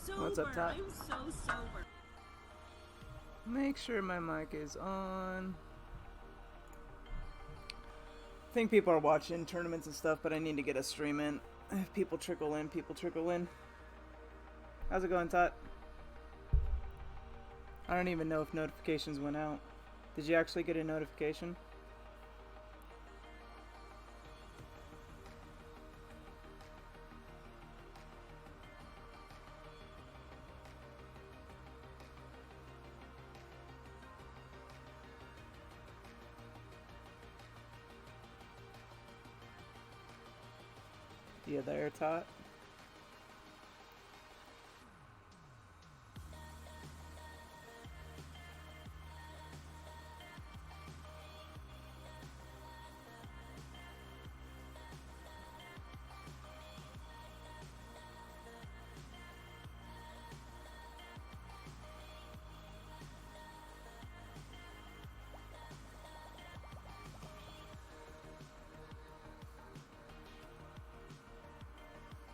What's up, Tot? I'm so sober. Make sure my mic is on. I think people are watching tournaments and stuff, but I need to get a stream in. If people trickle in, people trickle in. How's it going, Tot? I don't even know if notifications went out. Did you actually get a notification? You there, Tot?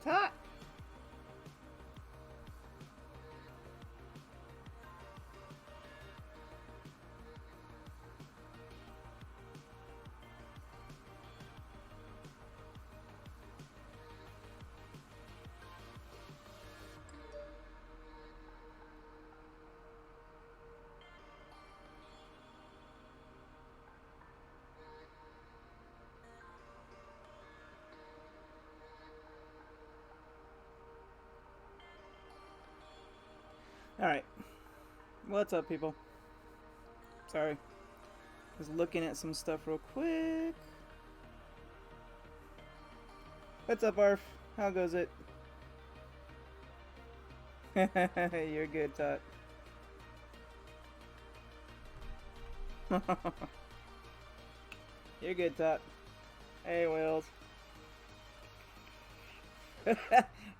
Tot! Alright. What's up, people? Sorry. Was looking at some stuff real quick. What's up, Arf? How goes it? You're good, Tot. You're good, Tot. Hey, Wales.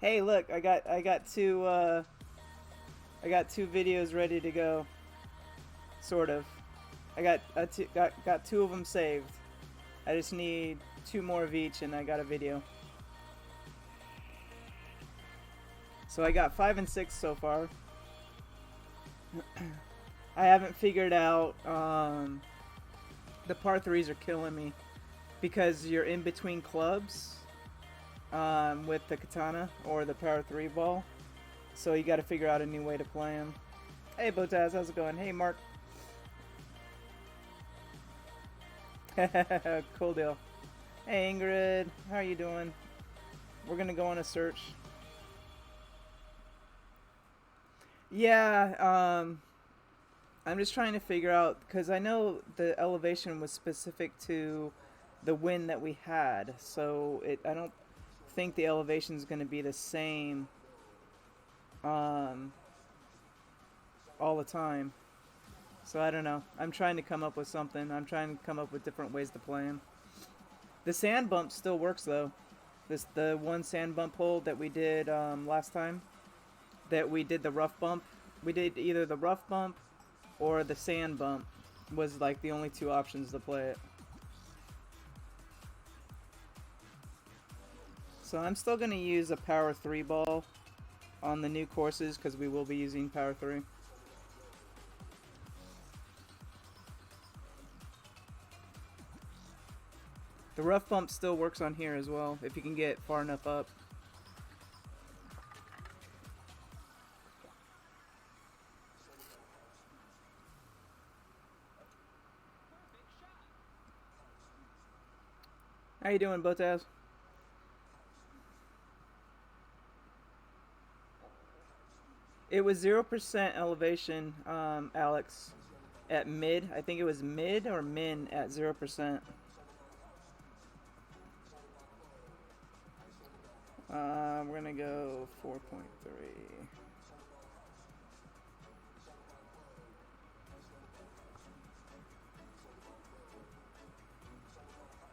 Hey, look, I got two videos ready to go. Sort of. I got two of them saved. I just need two more of each, and I got a video. So I got 5 and 6 so far. I haven't figured out. The par 3s are killing me because you're in between clubs with the katana or the par 3 ball. So you got to figure out a new way to play them. Hey, Botaz, how's it going? Hey, Mark. Cool deal. Hey, Ingrid, how are you doing? We're gonna go on a search. Yeah, I'm just trying to figure out, because I know the elevation was specific to the wind that we had, so I don't think the elevation is going to be the same all the time. So I don't know. I'm trying to come up with something. I'm trying to come up with different ways to play them. The sand bump still works, though. The one sand bump hole that we did last time, that we did the rough bump. We did either the rough bump or the sand bump was like the only two options to play it. So I'm still going to use a power 3 ball on the new courses because we will be using power 3. The rough bump still works on here as well if you can get far enough up. How you doing, Botaz? It was 0% elevation, Alex, at mid. I think it was mid or min at 0%. We're gonna go 4.3.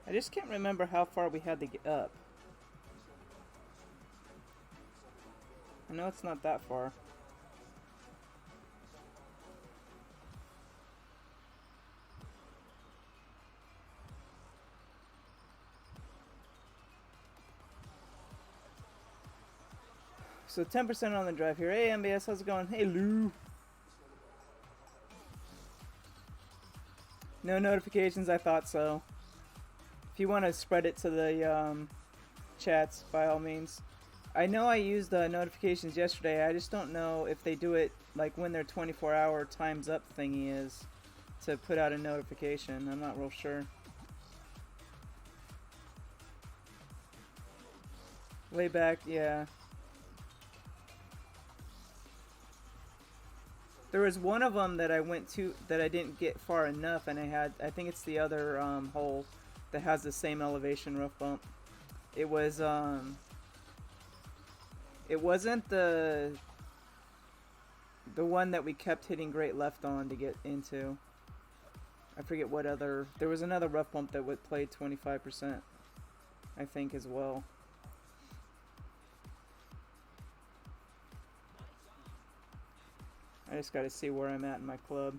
I just can't remember how far we had to get up. I know it's not that far. So 10% on the drive here. Hey, MBS, how's it going? Hey, Lou. No notifications, I thought so. If you want to spread it to the chats, by all means. I know I used notifications yesterday. I just don't know if they do it like when their 24-hour time's up thingy is to put out a notification. I'm not real sure. Way back, yeah. There was one of them that I went to that I didn't get far enough, and I think it's the other hole that has the same elevation roof bump. It was it wasn't the one that we kept hitting great left on to get into. I forget what other. There was another rough bump that would play 25%, I think, as well. I just gotta see where I'm at in my club.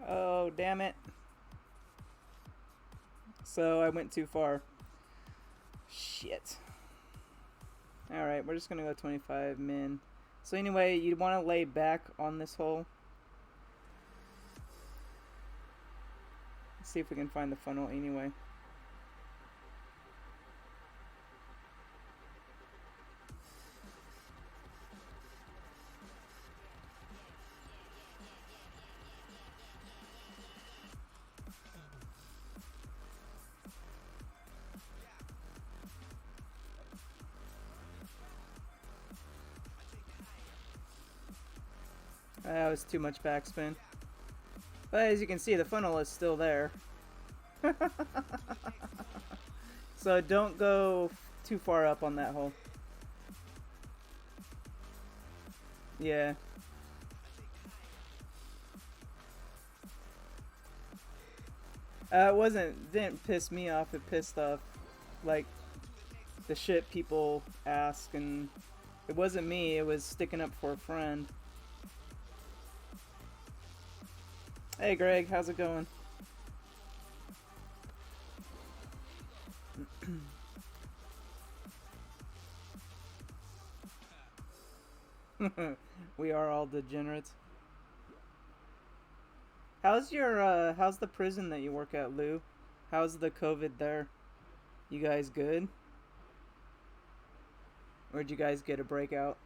Oh, damn it. So I went too far. Shit. Alright, we're just gonna go 25 min. So anyway, you want to lay back on this hole. Let's see if we can find the funnel anyway. That was too much backspin. But as you can see, the funnel is still there. So don't go too far up on that hole. Yeah. Didn't piss me off, it pissed off, like, the shit people ask, and it wasn't me, it was sticking up for a friend. Hey Greg, how's it going? We are all degenerates. How's the prison that you work at, Lou? How's the COVID there? You guys good? Or did you guys get a breakout?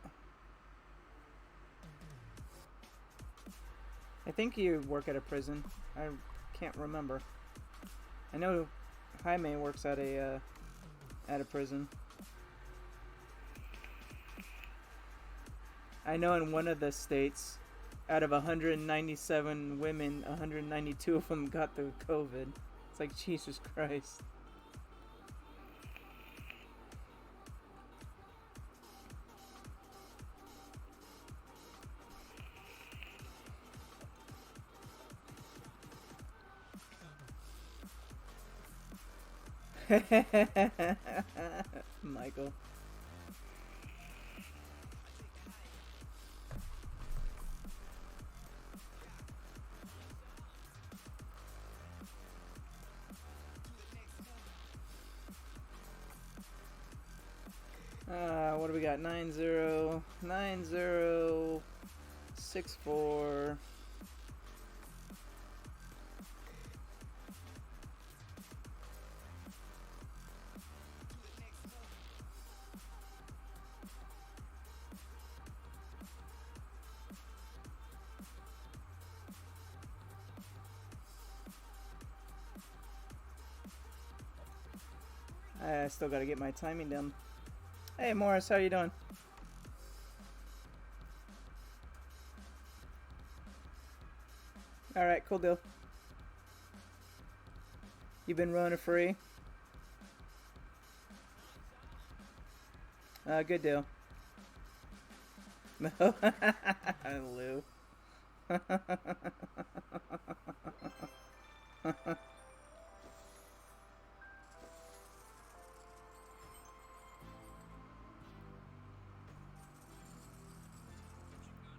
I think you work at a prison. I can't remember. I know Jaime works at a prison. I know in one of the states, out of 197 women, 192 of them got the COVID. It's like, Jesus Christ. Michael. What do we got? 909064. I still gotta get my timing down. Hey Morris, how you doing? Alright, cool deal. You been running free? Good deal. No, Lou.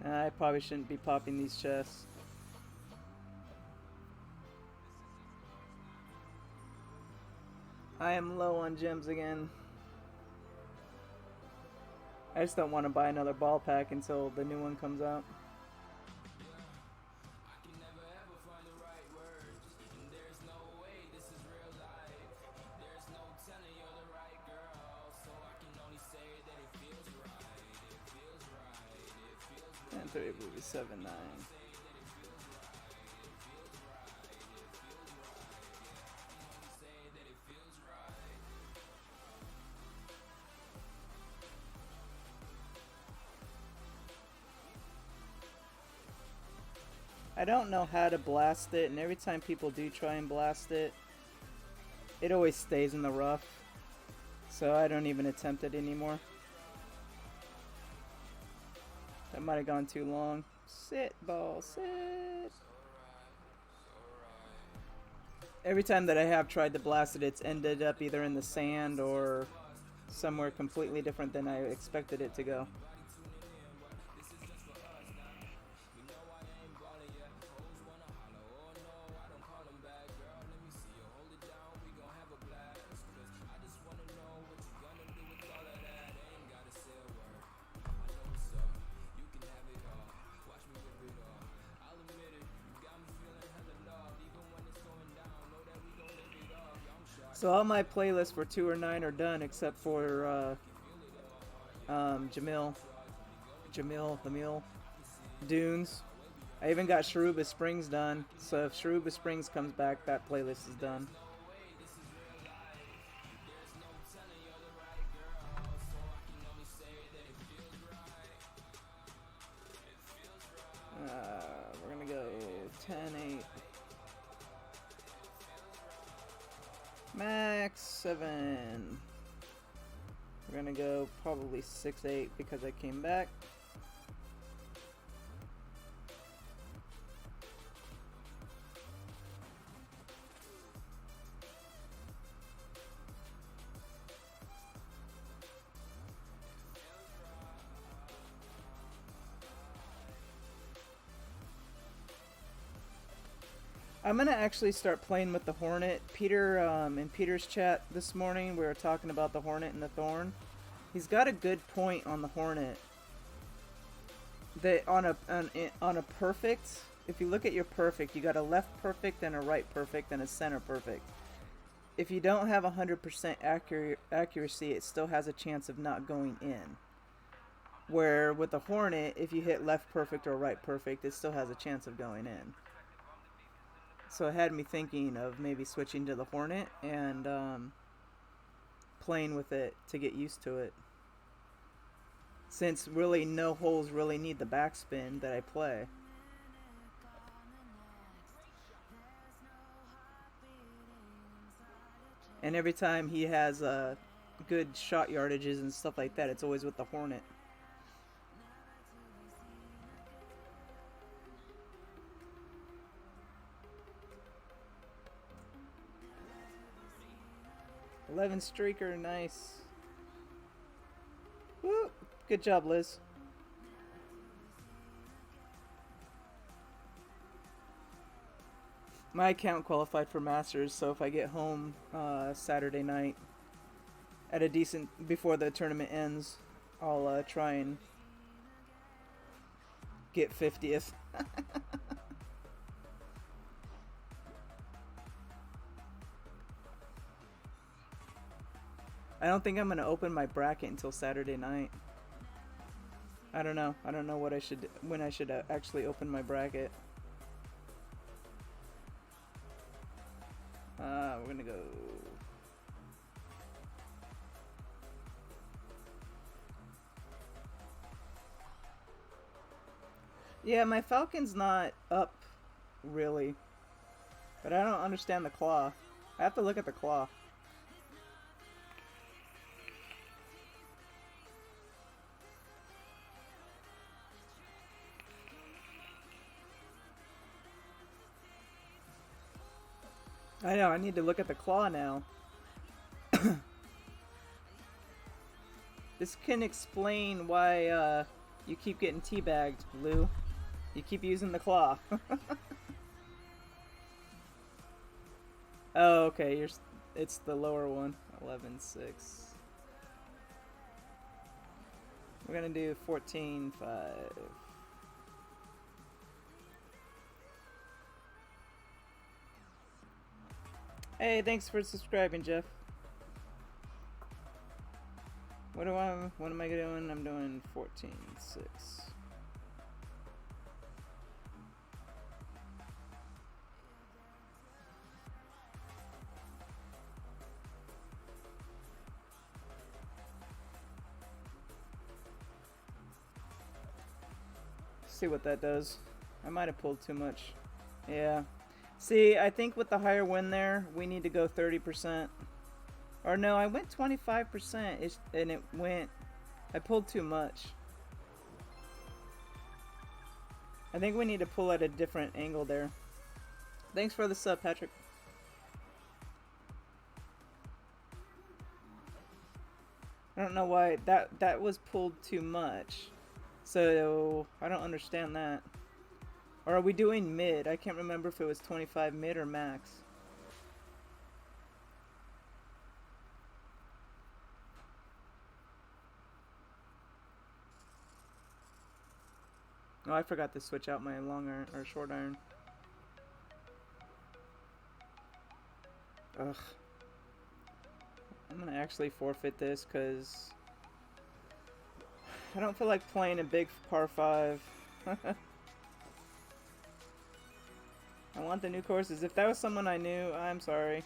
I probably shouldn't be popping these chests. I am low on gems again. I just don't want to buy another ball pack until the new one comes out. And 30 will be 7-9. I don't know how to blast it, and every time people do try and blast it, it always stays in the rough. So I don't even attempt it anymore. That might have gone too long. Sit, ball, sit. Every time that I have tried to blast it, it's ended up either in the sand or somewhere completely different than I expected it to go. So all my playlists for 2 or 9 are done except for Jamil, Dunes. I even got Sharuba Springs done, so if Sharuba Springs comes back, that playlist is done. We're gonna go 10-8. Max 7. We're gonna go probably 6-8 because I came back. I'm gonna actually start playing with the Hornet. Peter, in Peter's chat this morning, we were talking about the Hornet and the Thorn. He's got a good point on the Hornet. That on a perfect, if you look at your perfect, you got a left perfect and a right perfect and a center perfect. If you don't have 100% accuracy, it still has a chance of not going in. Where with the Hornet, if you hit left perfect or right perfect, it still has a chance of going in. So it had me thinking of maybe switching to the Hornet and playing with it to get used to it. Since really no holes really need the backspin that I play. And every time he has good shot yardages and stuff like that, it's always with the Hornet. $11 streaker, nice. Woo! Good job, Liz. My account qualified for Masters, so if I get home Saturday night at a decent before the tournament ends, I'll try and get 50th. I don't think I'm gonna open my bracket until Saturday night. I don't know. I don't know what I should when I should actually open my bracket. We're gonna go. Yeah, my Falcon's not up really, but I don't understand the claw. I have to look at the claw. I know, I need to look at the claw now. This can explain why you keep getting teabagged, Lou. You keep using the claw. Oh, okay, it's the lower one. 11.6. We're gonna do 14.5. Hey, thanks for subscribing, Jeff. What am I doing? I'm doing 14.6. See what that does. I might have pulled too much. Yeah. See, I think with the higher win there, we need to go 30%. Or no, I went 25% and it went... I pulled too much. I think we need to pull at a different angle there. Thanks for the sub, Patrick. I don't know why that was pulled too much. So I don't understand that. Or are we doing mid? I can't remember if it was 25 mid or max. Oh, I forgot to switch out my long iron or short iron. Ugh. I'm gonna actually forfeit this because I don't feel like playing a big par 5. I want the new courses. If that was someone I knew, I'm sorry.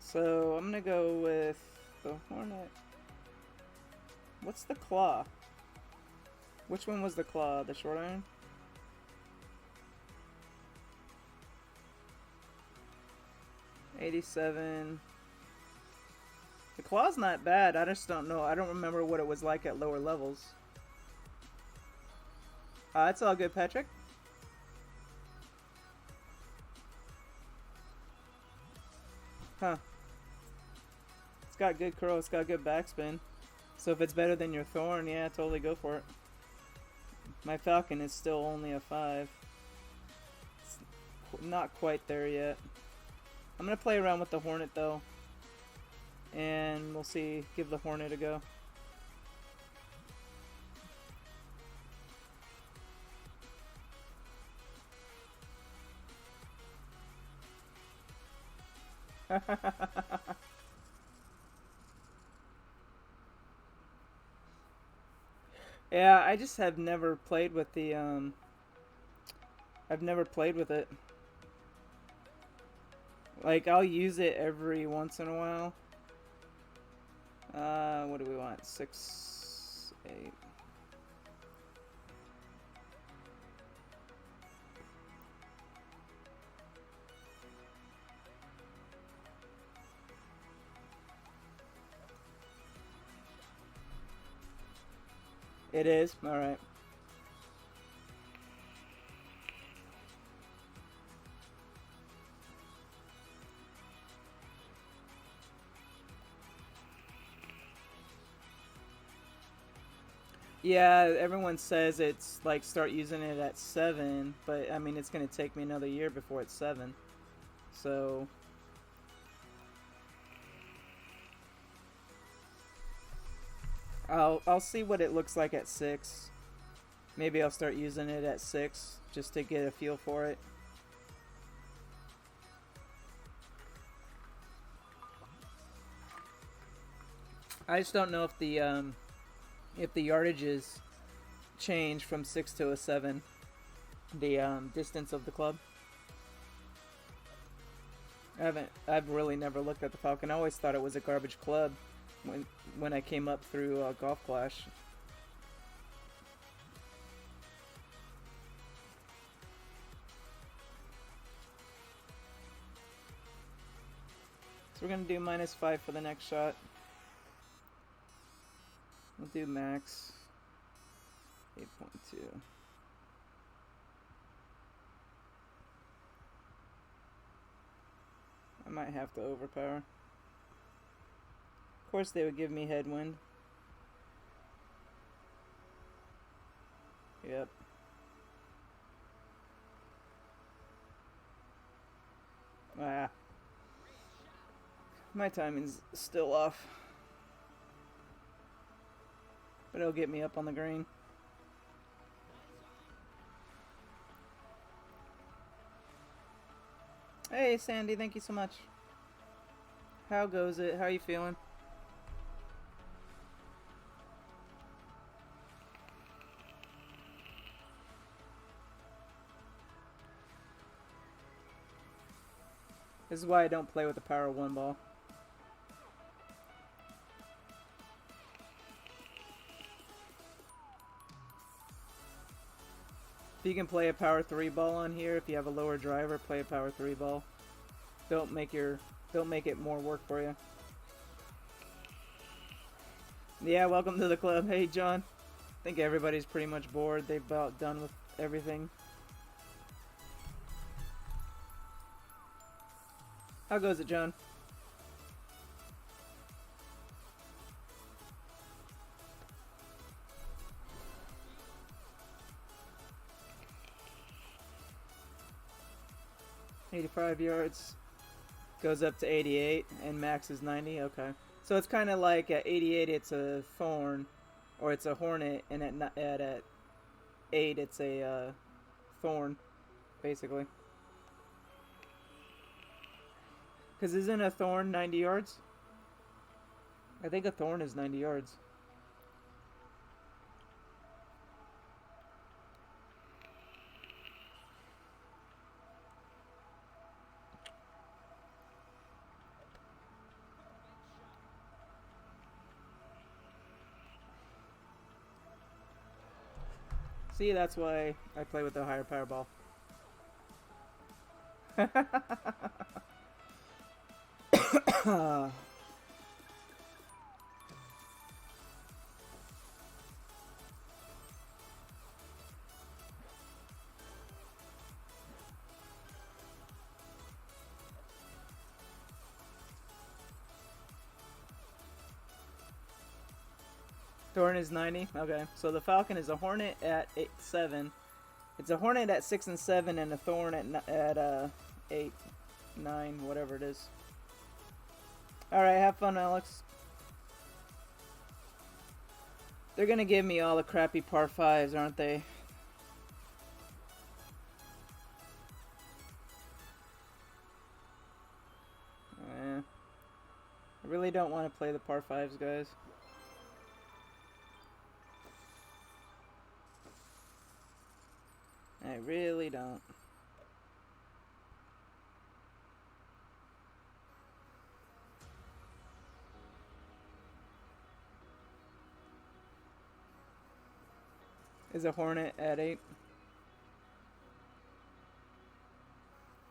So I'm gonna go with the Hornet. What's the claw? Which one was the claw? The short iron? $87. The claw's not bad. I just don't know. I don't remember what it was like at lower levels. It's all good, Patrick. Huh. It's got good curl. It's got good backspin. So if it's better than your Thorn, yeah, totally go for it. My Falcon is still only a 5. It's not quite there yet. I'm going to play around with the Hornet, though. And we'll see. Give the Hornet a go. Yeah, I just have never played with the, I've never played with it. Like, I'll use it every once in a while. What do we want? 6, 8. It is? Alright. Yeah, everyone says it's like start using it at 7, but I mean it's gonna take me another year before it's 7. So I'll see what it looks like at 6. Maybe I'll start using it at 6 just to get a feel for it. I just don't know if the yardages change from 6 to a 7, the distance of the club. I've really never looked at the Falcon. I always thought it was a garbage club when I came up through Golf Clash. So we're gonna do -5 for the next shot. We'll do max 8.2. I might have to overpower. Of course they would give me headwind. Yep. Ah, my timing's still off. But it'll get me up on the green. Hey, Sandy, thank you so much. How goes it? How are you feeling? This is why I don't play with the power 1 ball. If you can play a power 3 ball on here, if you have a lower driver, play a power 3 ball. Don't make it more work for you. Yeah, welcome to the club. Hey, John. I think everybody's pretty much bored. They've about done with everything. How goes it, John? $85 yards. Goes up to 88, and max is 90. Okay. So it's kind of like at 88 it's a thorn, or it's a hornet, and at 8 it's a thorn, basically. Because isn't a thorn 90 yards? I think a thorn is 90 yards. See, that's why I play with the higher power ball. Thorn is 90. Okay, so the Falcon is a Hornet at 7. It's a Hornet at 6 and 7, and a Thorn at 8, 9, whatever it is. All right, have fun, Alex. They're gonna give me all the crappy par 5s, aren't they? I really don't want to play the par 5s, guys. I really don't. Is a Hornet at 8.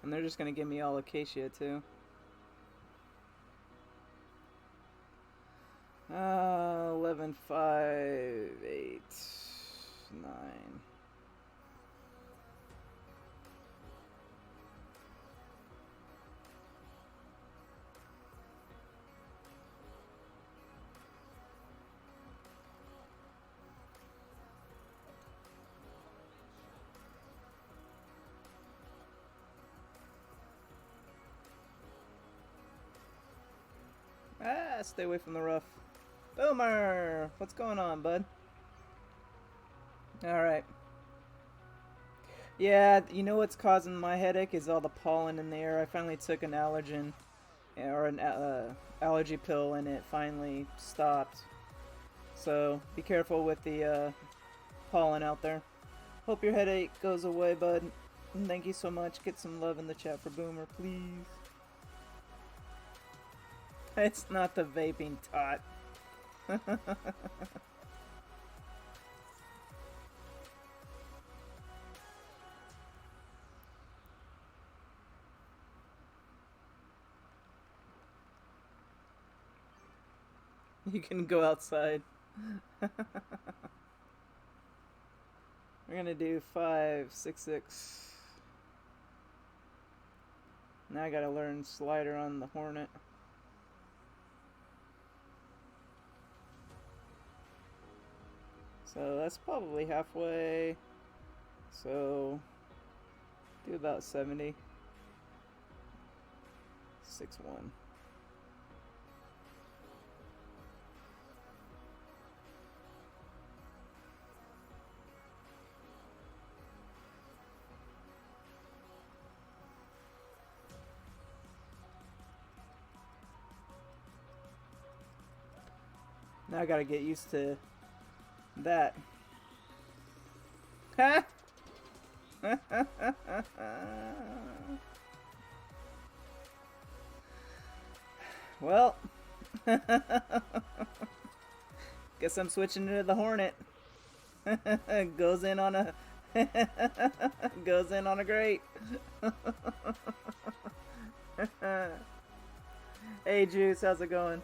And they're just going to give me all Acacia, too. 11, 5, 8, 9. Stay away from the rough. Boomer! What's going on, bud? Alright. Yeah, you know what's causing my headache is all the pollen in the air. I finally took an allergen, or an allergy pill, and it finally stopped. So, be careful with the pollen out there. Hope your headache goes away, bud. And thank you so much. Get some love in the chat for Boomer, please. It's not the vaping tot. You can go outside. We're gonna do 5, 6, 6. Now I gotta learn slider on the Hornet. So that's probably halfway. So do about 70. 6-1. Now I gotta get used to that. Ha! Well, guess I'm switching to the Hornet. Goes in on a goes in on a grate. Hey Juice, how's it going?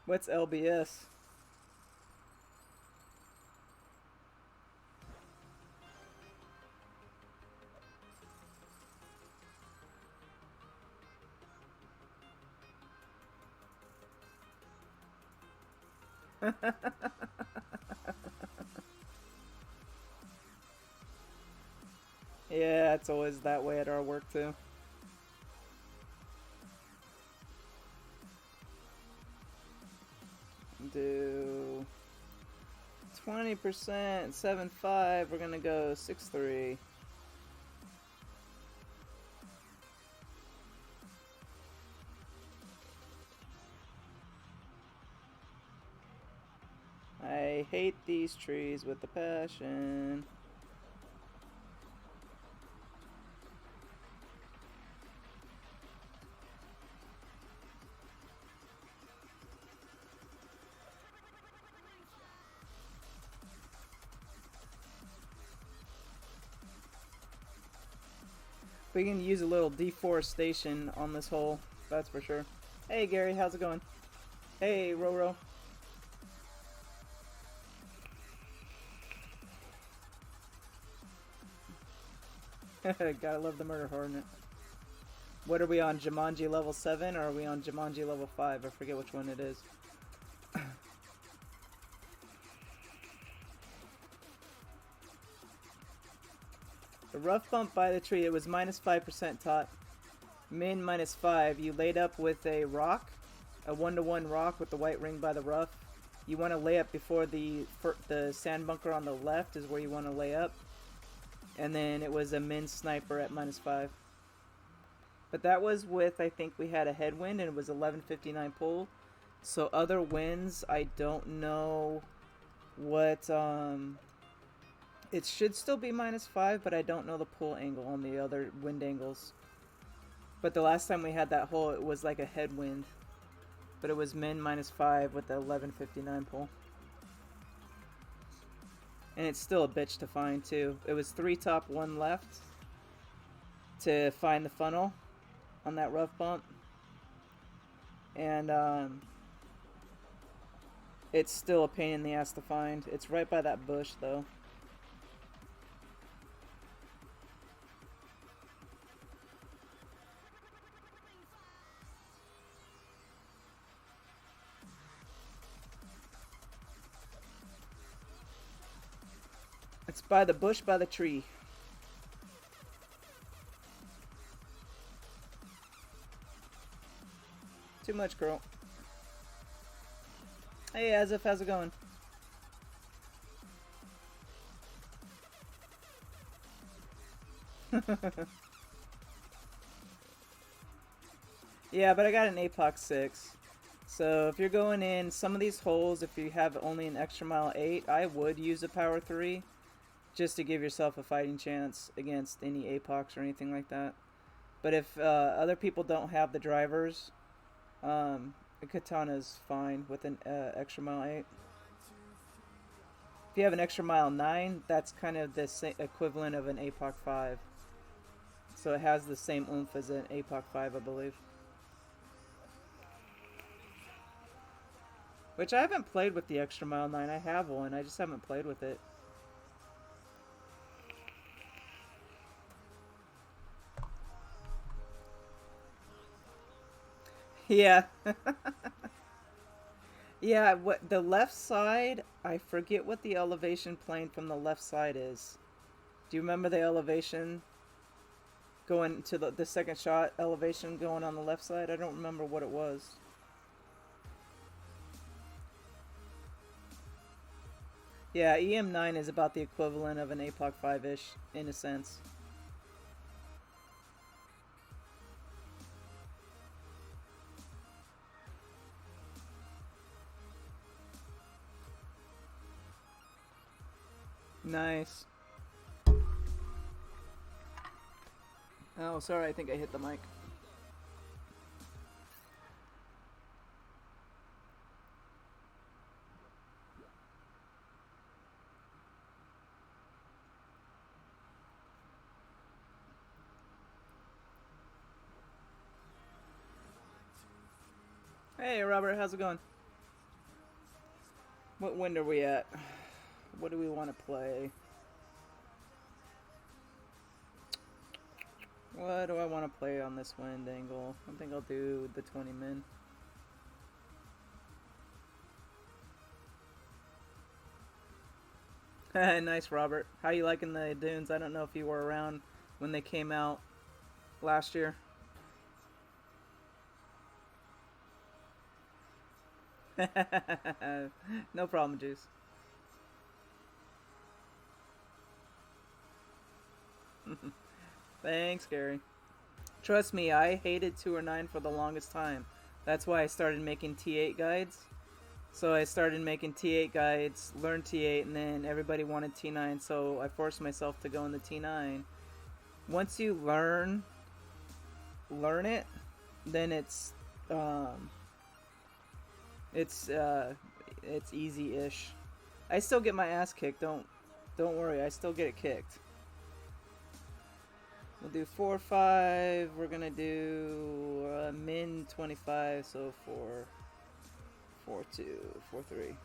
What's LBS? Yeah, it's always that way at our work too. Do 20%, 7.5. We're gonna go 6.3. I hate these trees with a passion. We can use a little deforestation on this hole, that's for sure. Hey Gary, how's it going? Hey Roro. Gotta love the Murder Hornet. What are we on, Jumanji level 7 or are we on Jumanji level 5? I forget which one it is. The rough bump by the tree, it was minus 5% tot. Min minus 5. You laid up with a rock, a 1-to-1 rock with the white ring by the rough. You want to lay up before the sand bunker on the left is where you want to lay up. And then it was a min sniper at minus 5. But that was with, I think we had a headwind and it was 1159 pull. So other winds, I don't know what, it should still be minus 5, but I don't know the pull angle on the other wind angles. But the last time we had that hole, it was like a headwind. But it was min minus 5 with the 1159 pull. And it's still a bitch to find too. It was 3 top, 1 left to find the funnel on that rough bump. And it's still a pain in the ass to find. It's right by that bush though. It's by the bush, by the tree. Too much, girl. Hey, Azif, how's it going? Yeah, but I got an APOC 6. So if you're going in some of these holes, if you have only an extra mile 8, I would use a power 3. Just to give yourself a fighting chance against any APOCs or anything like that. But if other people don't have the drivers, a katana's fine with an extra mile 8. If you have an extra mile 9, that's kind of the equivalent of an APOC 5. So it has the same oomph as an APOC 5, I believe. Which I haven't played with the Extra Mile 9. I have one. I just haven't played with it. Yeah. Yeah, what the left side, I forget what the elevation plane from the left side is. Do you remember the elevation going to the second shot elevation going on the left side? I don't remember what it was. Yeah, EM9 is about the equivalent of an APOC 5-ish in a sense. Nice. Oh, sorry, I think I hit the mic. Hey, Robert, how's it going? What wind are we at? What do we want to play? What do I want to play on this wind angle? I think I'll do the 20 min. Nice, Robert. How you liking the dunes? I don't know if you were around when they came out last year. No problem, Juice. Thanks, Gary. Trust me, I hated 2 or 9 for the longest time. That's why I started making T8 guides. So I started making T8 guides, learned T8, and then everybody wanted T9, so I forced myself to go in the T9. Once you learn it, then it's easy-ish. I still get my ass kicked. Don't worry. I still get it kicked. We'll do 4-5. We're gonna do min 25. So 4-2, 4-3.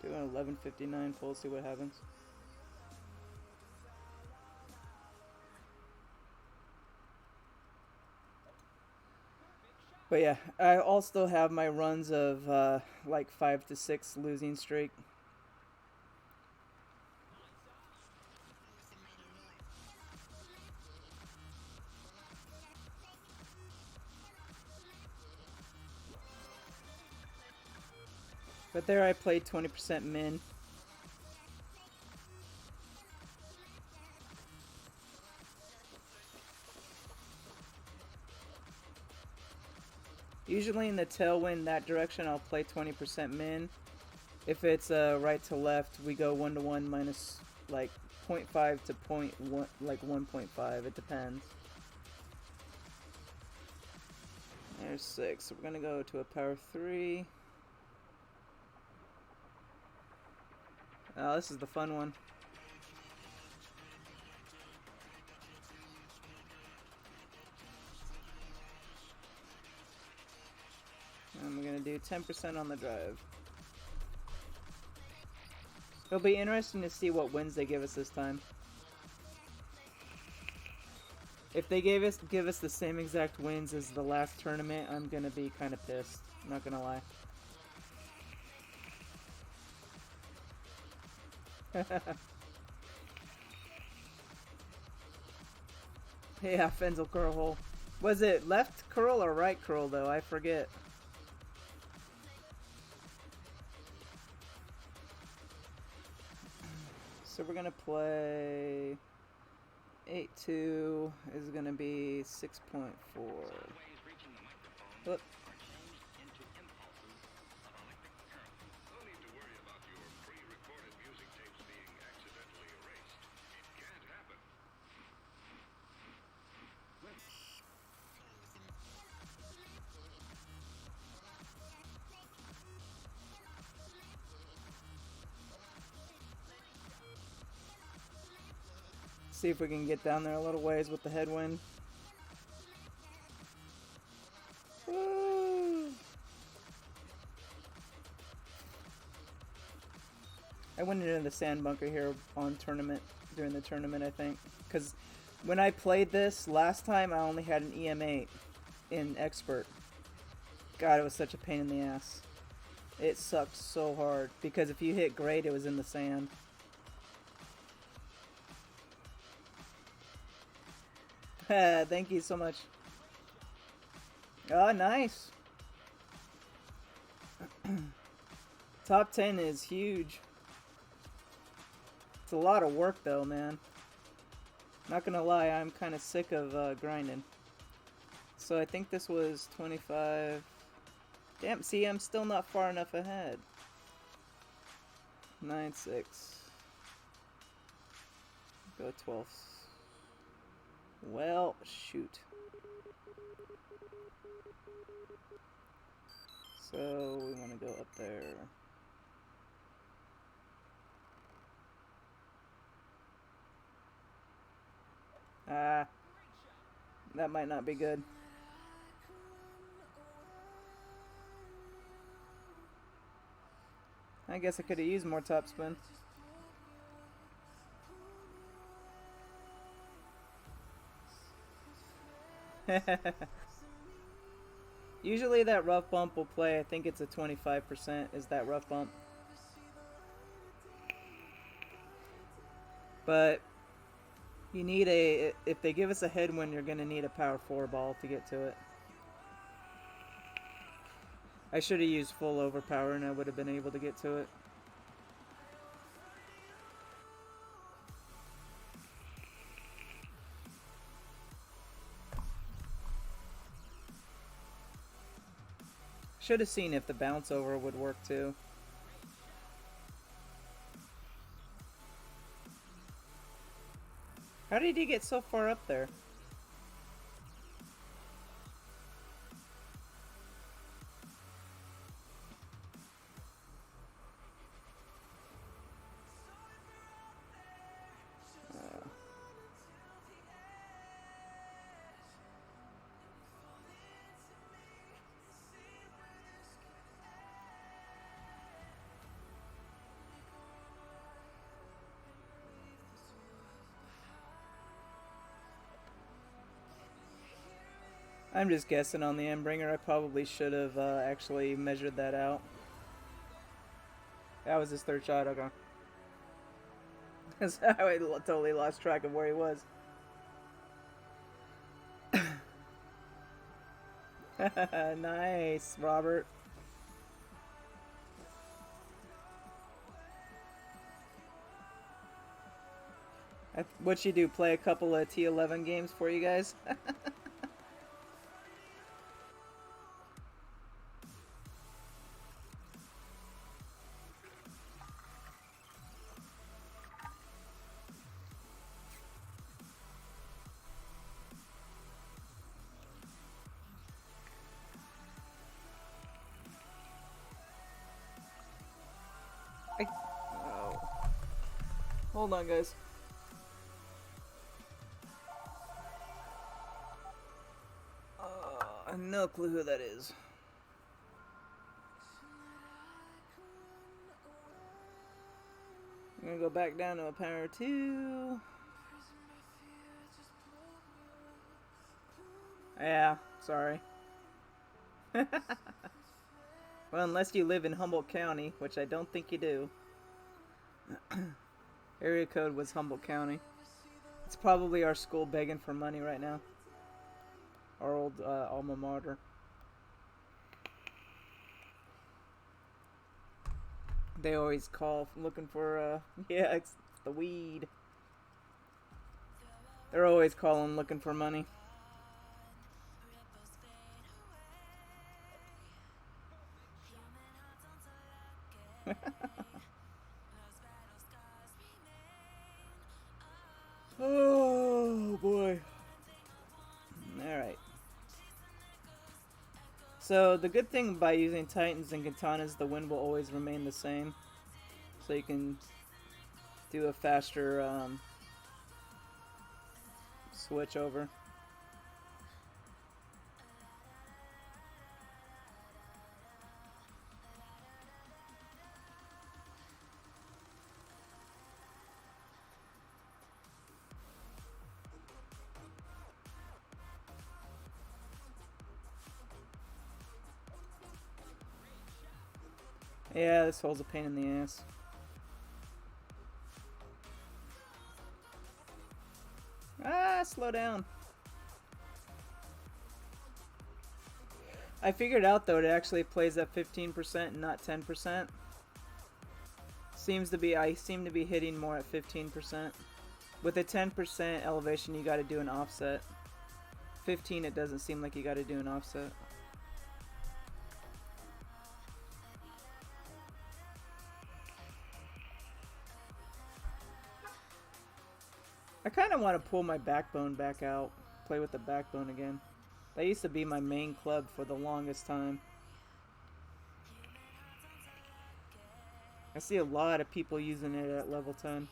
Do an 11:59 pull. See what happens. But yeah, I also have my runs of like 5 to 6 losing streak. But there I played 20% min. Usually in the tailwind that direction I'll play 20% min. If it's right to left, we go 1 to 1 minus like 0.5 to 0.1, like 1.5. It depends. There's 6. So we're gonna go to a power 3. Oh, this is the fun one. And we're gonna do 10% on the drive. It'll be interesting to see what wins they give us this time. If they give us the same exact wins as the last tournament, I'm gonna be kind of pissed. I'm not gonna lie. Yeah, Fenzel curl hole. Was it left curl or right curl though? I forget. So we're gonna play 8-2 is gonna be 6.4. Look. See if we can get down there a little ways with the headwind. Woo! I went into the sand bunker here on tournament, during the tournament, I think. Because when I played this last time, I only had an EM8 in Expert. God, it was such a pain in the ass. It sucked so hard. Because if you hit great, it was in the sand. Thank you so much. Oh, nice. Top 10 is huge. It's a lot of work though, man. Not gonna lie, I'm kind of sick of grinding. So I think this was 25. Damn, see, I'm still not far enough ahead. 9-6. Go 12. Well, shoot. So we want to go up there. Ah, that might not be good. I guess I could have used more topspin. Usually that rough bump will play, I think it's a 25% is that rough bump. But you need if they give us a headwind, you're going to need a power 4 ball to get to it. I should have used full overpower and I would have been able to get to it. Should have seen if the bounce over would work too. How did he get so far up there? I'm just guessing on the Endbringer. I probably should have actually measured that out. That was his third shot, okay. I totally lost track of where he was. Nice, Robert. What'd you do? Play a couple of T11 games for you guys? Oh. Hold on, guys. No clue who that is. I'm gonna go back down to a power 2. Yeah, sorry. Well, unless you live in Humboldt County, which I don't think you do. Area code was Humboldt County. It's probably our school begging for money right now. Our old alma mater. They always call looking for, yeah, it's the weed. They're always calling looking for money. Oh boy. Alright. So the good thing by using Titans and Katanas, the wind will always remain the same. So you can do a faster switch over. Yeah, this hole's a pain in the ass. Ah, slow down. I figured out though it actually plays at 15% and not 10%. I seem to be hitting more at 15%. With a 10% elevation you gotta do an offset. 15 it doesn't seem like you gotta do an offset. I kinda wanna pull my backbone back out. Play with the backbone again. That used to be my main club for the longest time. I see a lot of people using it at level 10.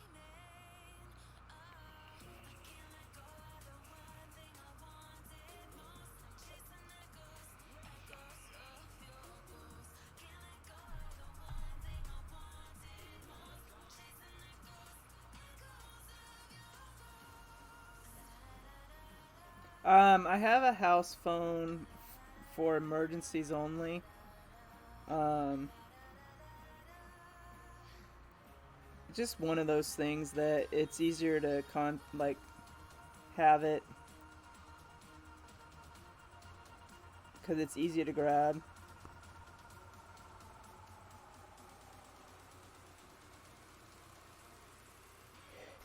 I have a house phone for emergencies only. Um, just one of those things that it's easier to have it because it's easy to grab.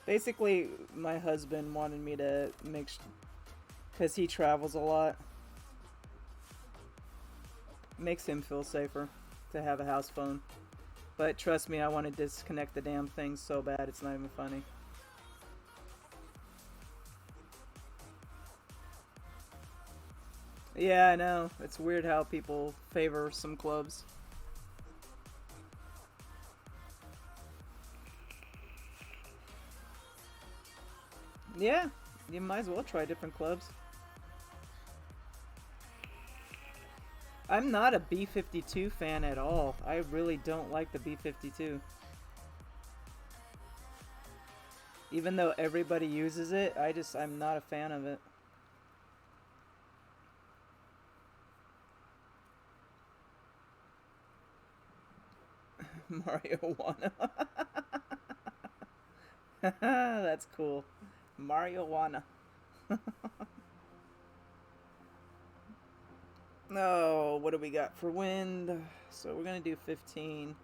Basically, my husband wanted me to because he travels a lot, makes him feel safer to have a house phone. But trust me, I want to disconnect the damn thing so bad it's not even funny. Yeah, I know. It's weird how people favor some clubs. Yeah, you might as well try different clubs. I'm not a B52 fan at all. I really don't like the B52. Even though everybody uses it, I'm not a fan of it. Marijuana. That's cool. Marijuana. No, what do we got for wind? So we're gonna do 15.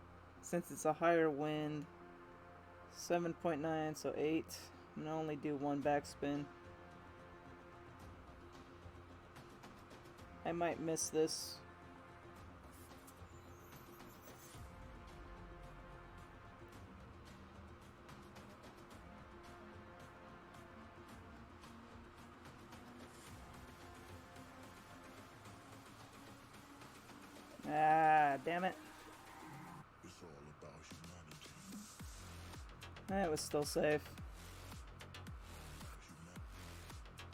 Since it's a higher wind, 7.9, so 8. I'm gonna only do one backspin. I might miss this. Ah, damn it. It was still safe.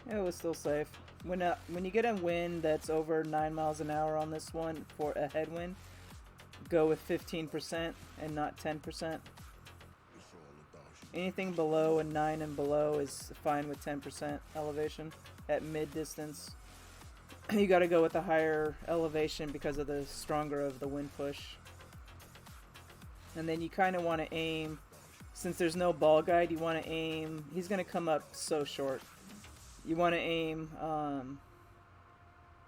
It was still safe. When you get a wind that's over 9 miles an hour on this one for a headwind, go with 15% and not 10%. Anything below a 9 and below is fine with 10% elevation at mid distance. You gotta go with a higher elevation because of the stronger of the wind push. And then you kind of want to aim, since there's no ball guide, you want to aim, he's gonna come up so short. You want to aim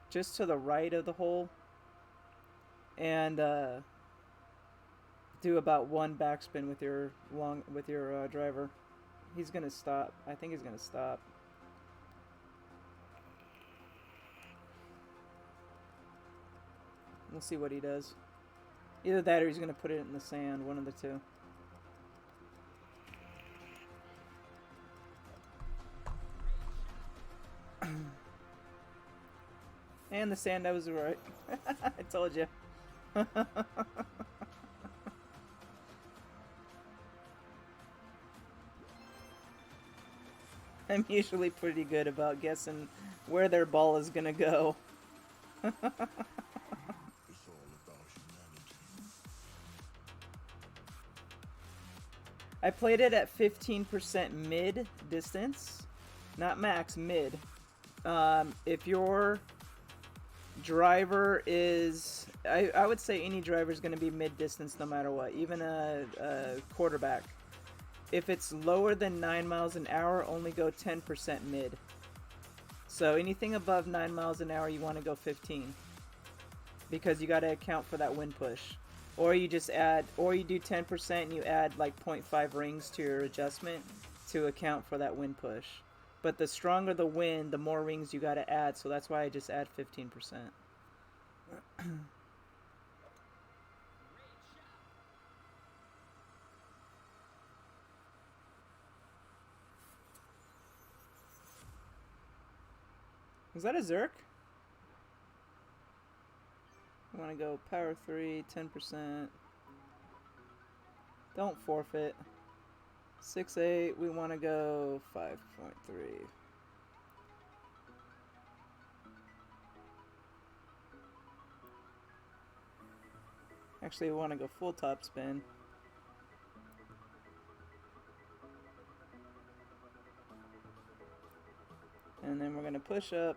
just to the right of the hole and do about one backspin with your driver. He's gonna stop. I think he's gonna stop. We'll see what he does. Either that or he's gonna put it in the sand. One of the two. And the sand, I was right. I told you. I'm usually pretty good about guessing where their ball is gonna go. I played it at 15% mid distance, not max, mid. If your driver is, I would say any driver is going to be mid distance no matter what, even a quarterback. If it's lower than 9 miles an hour, only go 10% mid. So anything above 9 miles an hour, you want to go 15. Because you got to account for that wind push. Or you just add, or you do 10% and you add like 0.5 rings to your adjustment to account for that wind push. But the stronger the wind, the more rings you got to add, so that's why I just add 15%. Was that a Zerk? I want to go power 3, 10%. Don't forfeit. 6-8, we want to go 5.3. Actually, we want to go full top spin. And then we're going to push up.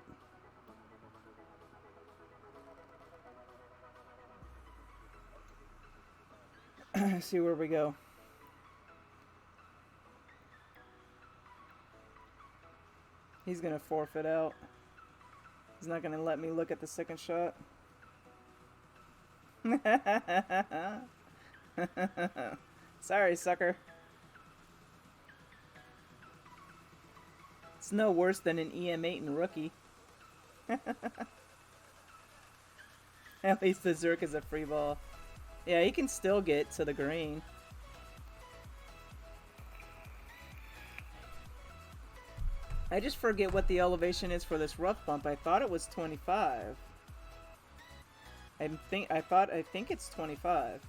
See where we go. He's going to forfeit out. He's not going to let me look at the second shot. Sorry, sucker. It's no worse than an EM8 in rookie. At least the Zerk is a free ball. Yeah, he can still get to the green. I just forget what the elevation is for this rough bump. I thought it was 25. I think it's 25.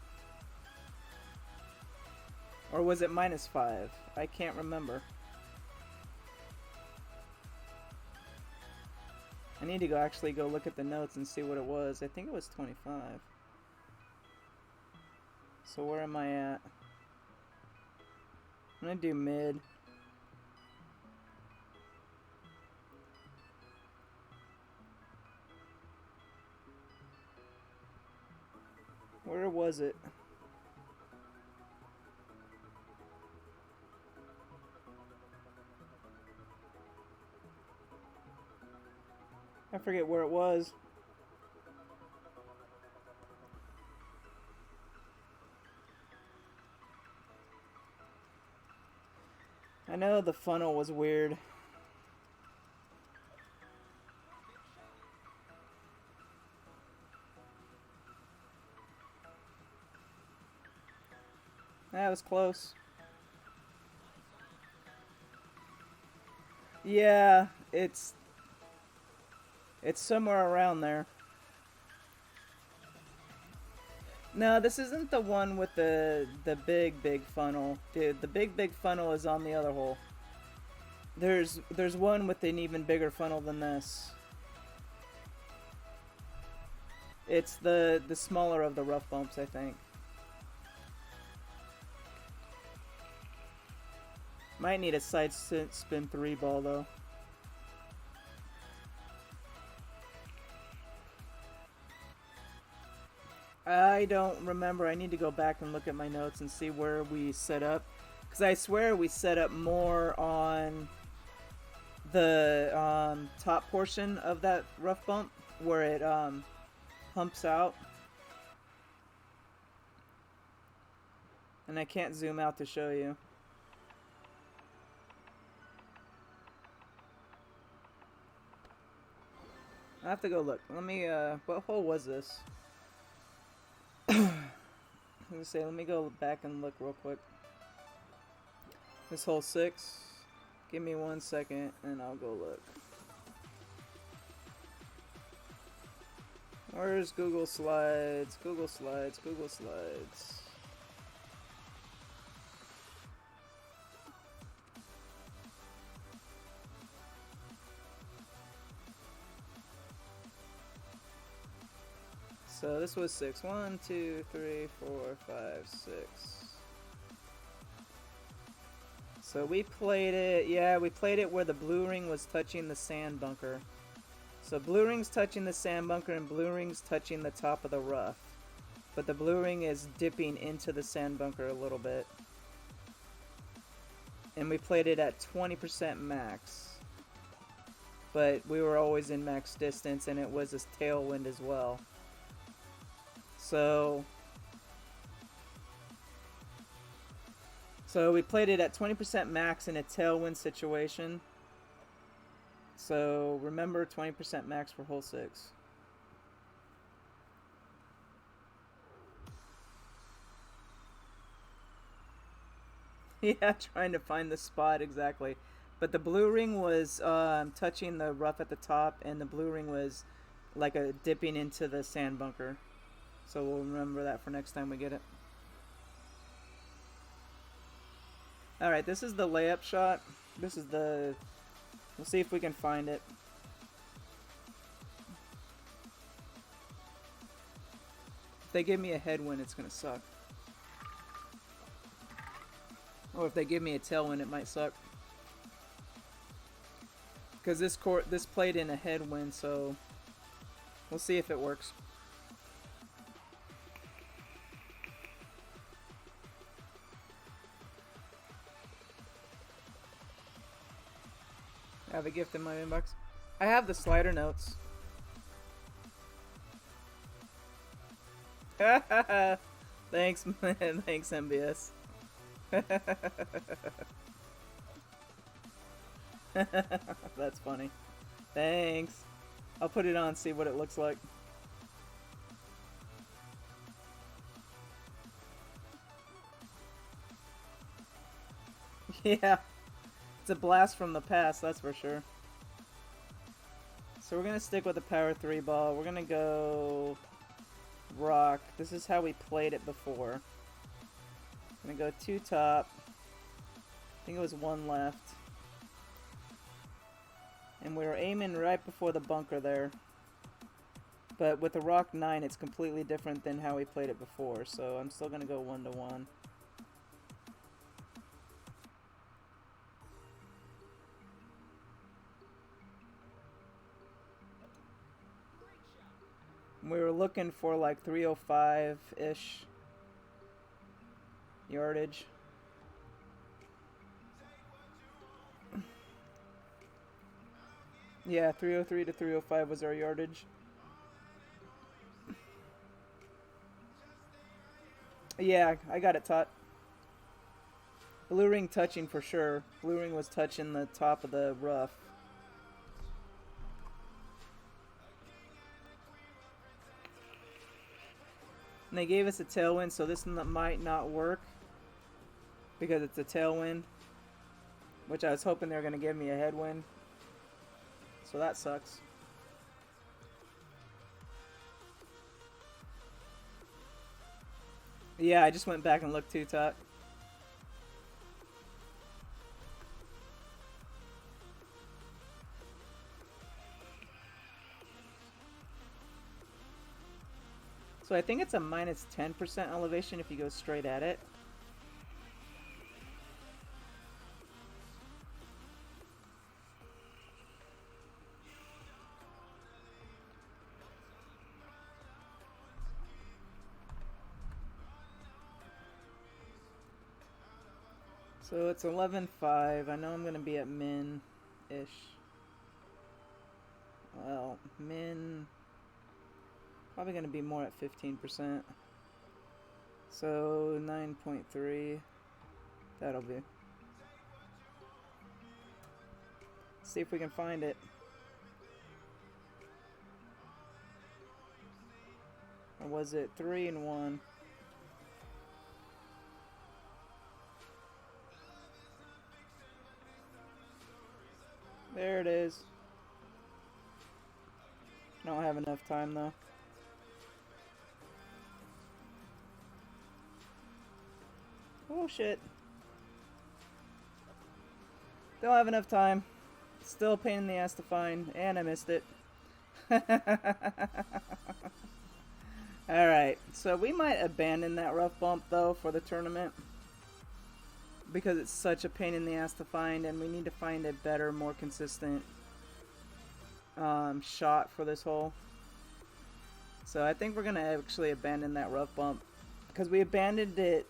Or was it -5? I can't remember. I need to actually go look at the notes and see what it was. I think it was 25. So where am I at? I'm gonna do mid. Where was it? I forget where it was. I know the funnel was weird. That was close. Yeah, it's somewhere around there. No, this isn't the one with the big funnel. Dude, the big funnel is on the other hole. There's one with an even bigger funnel than this. It's the smaller of the rough bumps, I think. Might need a side spin 3 ball though. I don't remember. I need to go back and look at my notes and see where we set up. Because I swear we set up more on the top portion of that rough bump where it humps out. And I can't zoom out to show you. I have to go look. Let me, what hole was this? Let me go back and look real quick. This hole 6. Give me 1 second and I'll go look. Where's Google Slides? Google Slides, Google Slides. So this was 6. 1, 2, 3, 4, 5, 6. So we played it, yeah, we played it where the blue ring was touching the sand bunker. So blue ring's touching the sand bunker and blue ring's touching the top of the rough. But the blue ring is dipping into the sand bunker a little bit. And we played it at 20% max. But we were always in max distance and it was a tailwind as well. So we played it at 20% max in a tailwind situation. So remember 20% max for hole 6. Yeah, trying to find the spot exactly. But the blue ring was touching the rough at the top, and the blue ring was like a dipping into the sand bunker. So we'll remember that for next time we get it. Alright, this is the layup shot. This is the... We'll see if we can find it. If they give me a headwind, it's going to suck. Or if they give me a tailwind, it might suck. Because this played in a headwind, so we'll see if it works. I have a gift in my inbox. I have the slider notes. Thanks, man. Thanks, MBS. That's funny. Thanks. I'll put it on, see what it looks like. Yeah. It's a blast from the past, that's for sure. So we're going to stick with the power 3 ball. We're going to go rock. This is how we played it before. I'm going to go 2 top. I think it was 1 left. And we were aiming right before the bunker there. But with the rock 9, it's completely different than how we played it before. So I'm still going to go 1 to 1. We were looking for like 305-ish yardage. Yeah, 303 to 305 was our yardage. Yeah, I got it taught. Blue ring touching for sure. Blue ring was touching the top of the rough. And they gave us a tailwind, so this might not work because it's a tailwind, which I was hoping they were going to give me a headwind. So that sucks. Yeah, I just went back and looked too, Tot. So I think it's a minus 10% elevation if you go straight at it. So it's 11.5. I know I'm going to be at min-ish. Well, min... Probably going to be more at 15%. So 9.3. That'll be. See if we can find it. Or was it 3 and 1? There it is. Don't have enough time though. Oh shit. Don't have enough time. Still a pain in the ass to find, and I missed it. Alright, so we might abandon that rough bump though for the tournament. Because it's such a pain in the ass to find, and we need to find a better, more consistent shot for this hole. So I think we're going to actually abandon that rough bump. Because we abandoned it.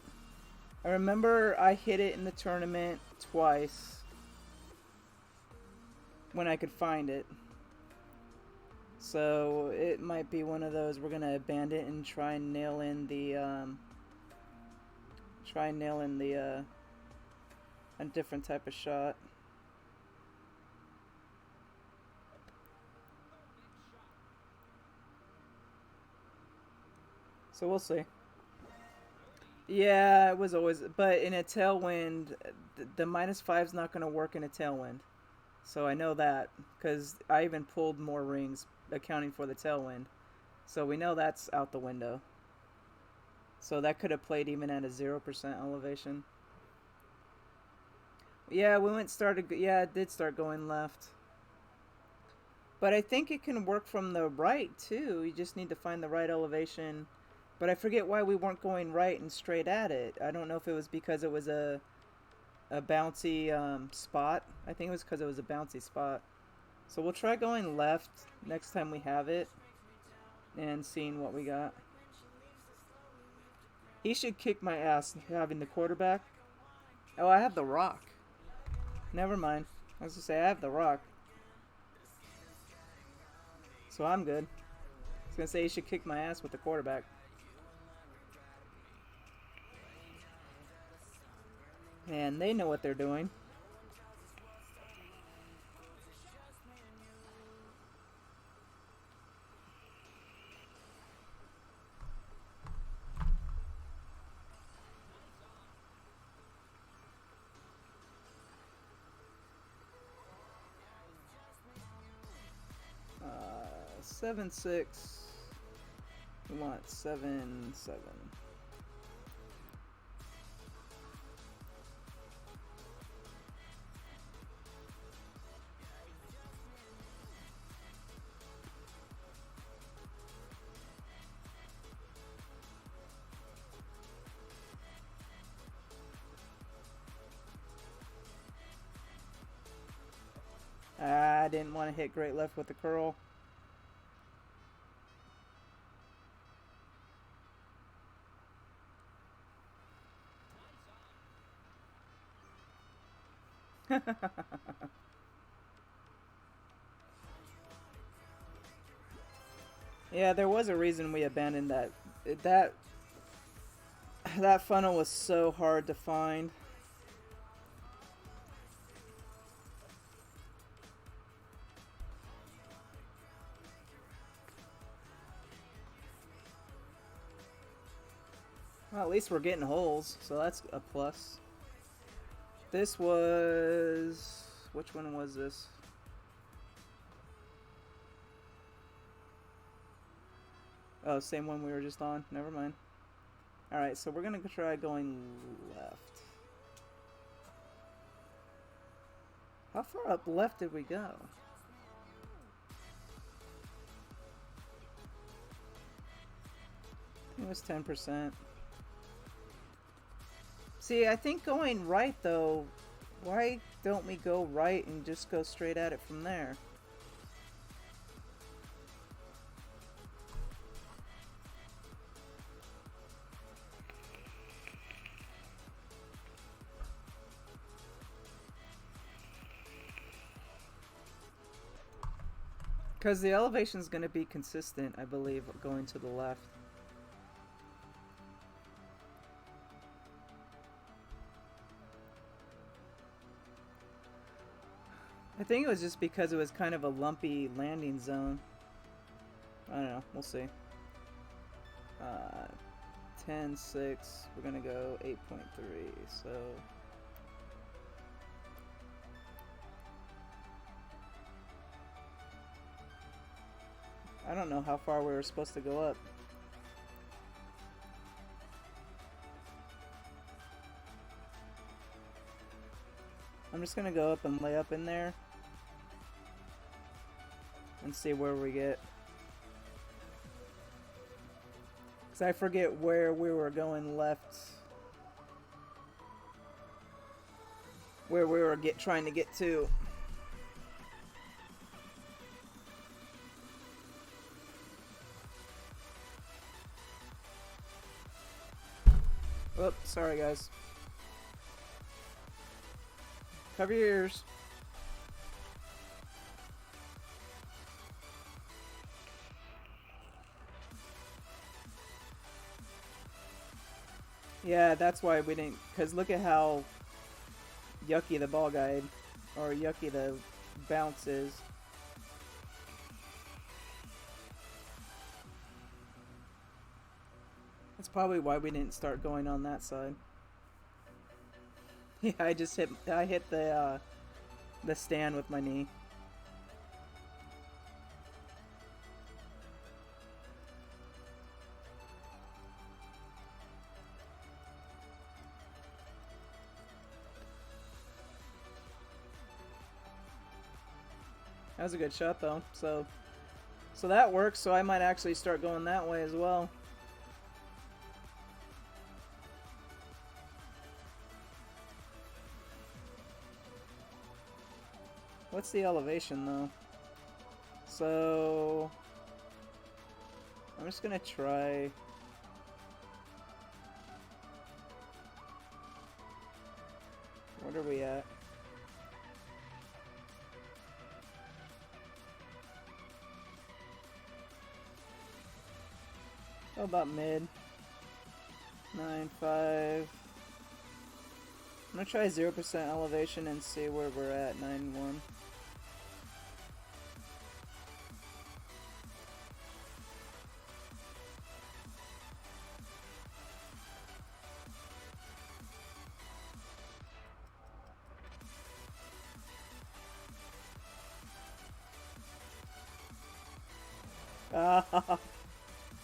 I remember I hit it in the tournament twice. When I could find it. So it might be one of those we're going to abandon it and try and nail in the... a different type of shot. So we'll see. Yeah, it was always, but in a tailwind, the -5's not going to work in a tailwind. So I know that because I even pulled more rings accounting for the tailwind. So we know that's out the window. So that could have played even at a 0% elevation. Yeah, it did start going left. But I think it can work from the right too. You just need to find the right elevation. But I forget why we weren't going right and straight at it. I don't know if it was because it was a bouncy spot. I think it was because it was a bouncy spot. So we'll try going left next time we have it and seeing what we got. He should kick my ass having the quarterback. Oh, I have the rock. Never mind. I was gonna say I have the rock. So I'm good. I was gonna say he should kick my ass with the quarterback. And they know what they're doing. Uh, 7-6. We want 7-7. I didn't want to hit great left with the curl. Yeah, there was a reason we abandoned that. That funnel was so hard to find. Well, at least we're getting holes, so that's a plus. This was... Which one was this? Oh, same one we were just on. Never mind. Alright, so we're going to try going left. How far up left did we go? It was 10%. See, I think going right, though, why don't we go right and just go straight at it from there? Because the elevation is going to be consistent, I believe, going to the left. I think it was just because it was kind of a lumpy landing zone. I don't know. We'll see. 10-6. We're going to go 8.3. So... I don't know how far we were supposed to go up. I'm just gonna go up and lay up in there and see where we get. Because I forget where we were going left. Where we were trying to get to. Oops, sorry guys. Cover your ears. Yeah, that's why we didn't. Because look at how yucky the ball guide, or yucky the bounce is. That's probably why we didn't start going on that side. Yeah, I hit the stand with my knee. That was a good shot though. So that works. So I might actually start going that way as well. What's the elevation though? So I'm just gonna try. What are we at? Oh, about mid. 9.5. I'm gonna try 0% elevation and see where we're at. 9.1.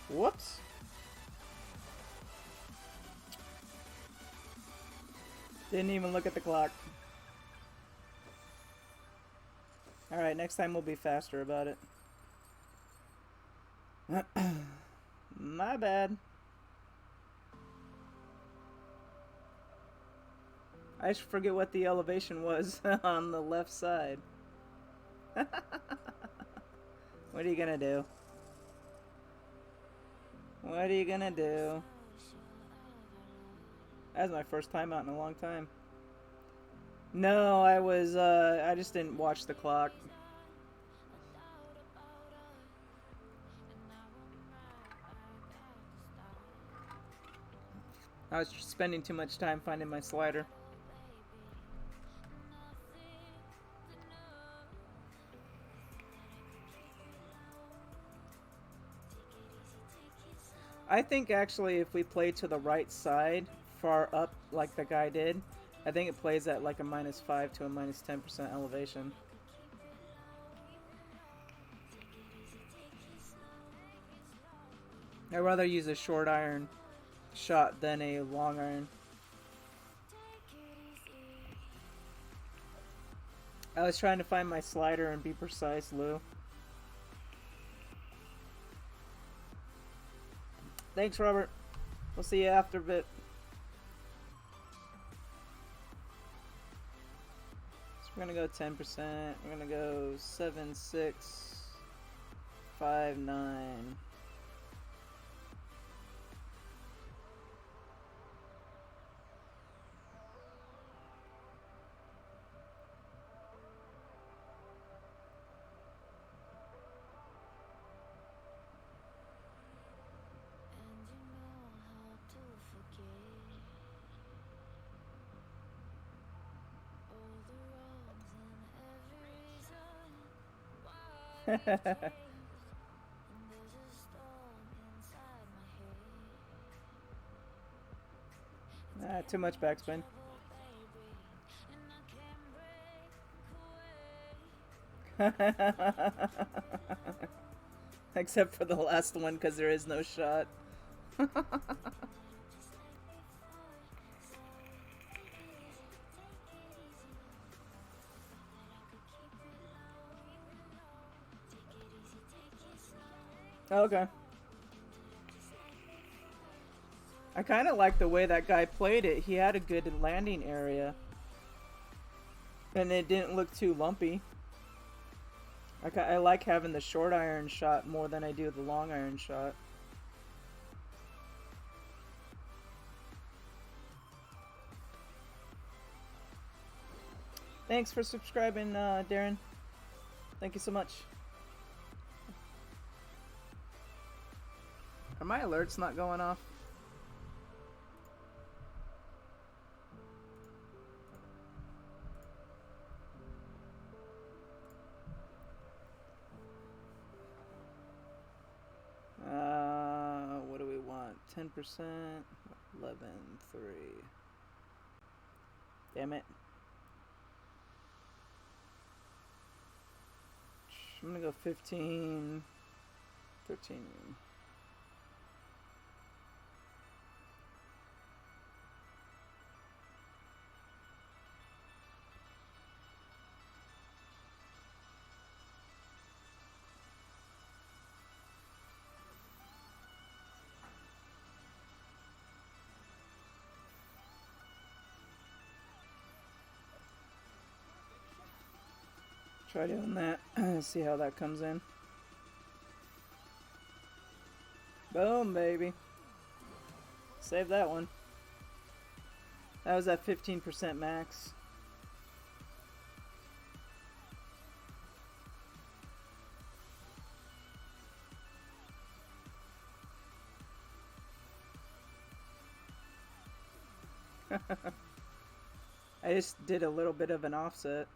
Whoops. Didn't even look at the clock. Alright, next time we'll be faster about it. My bad. I just forget what the elevation was on the left side. What are you gonna do? What are you gonna do? That was my first time out in a long time. No, I just didn't watch the clock. I was spending too much time finding my slider. I think actually if we play to the right side, far up like the guy did, I think it plays at like a -5 to a -10% elevation. I'd rather use a short iron shot than a long iron. I was trying to find my slider and be precise, Lou. Thanks, Robert. We'll see you after a bit. So we're gonna go 10%. We're gonna go 7, 6, 5, 9. Too much backspin. Except for the last one, because there is no shot. Okay. I kind of like the way that guy played it. He had a good landing area. And it didn't look too lumpy. I like having the short iron shot more than I do the long iron shot. Thanks for subscribing, Darren. Thank you so much. Are my alerts not going off? What do we want? 10%? 11, 3. Damn it. I'm gonna go 15, 13. Try doing that. See how that comes in. Boom, baby. Save that one. That was at 15% max. I just did a little bit of an offset.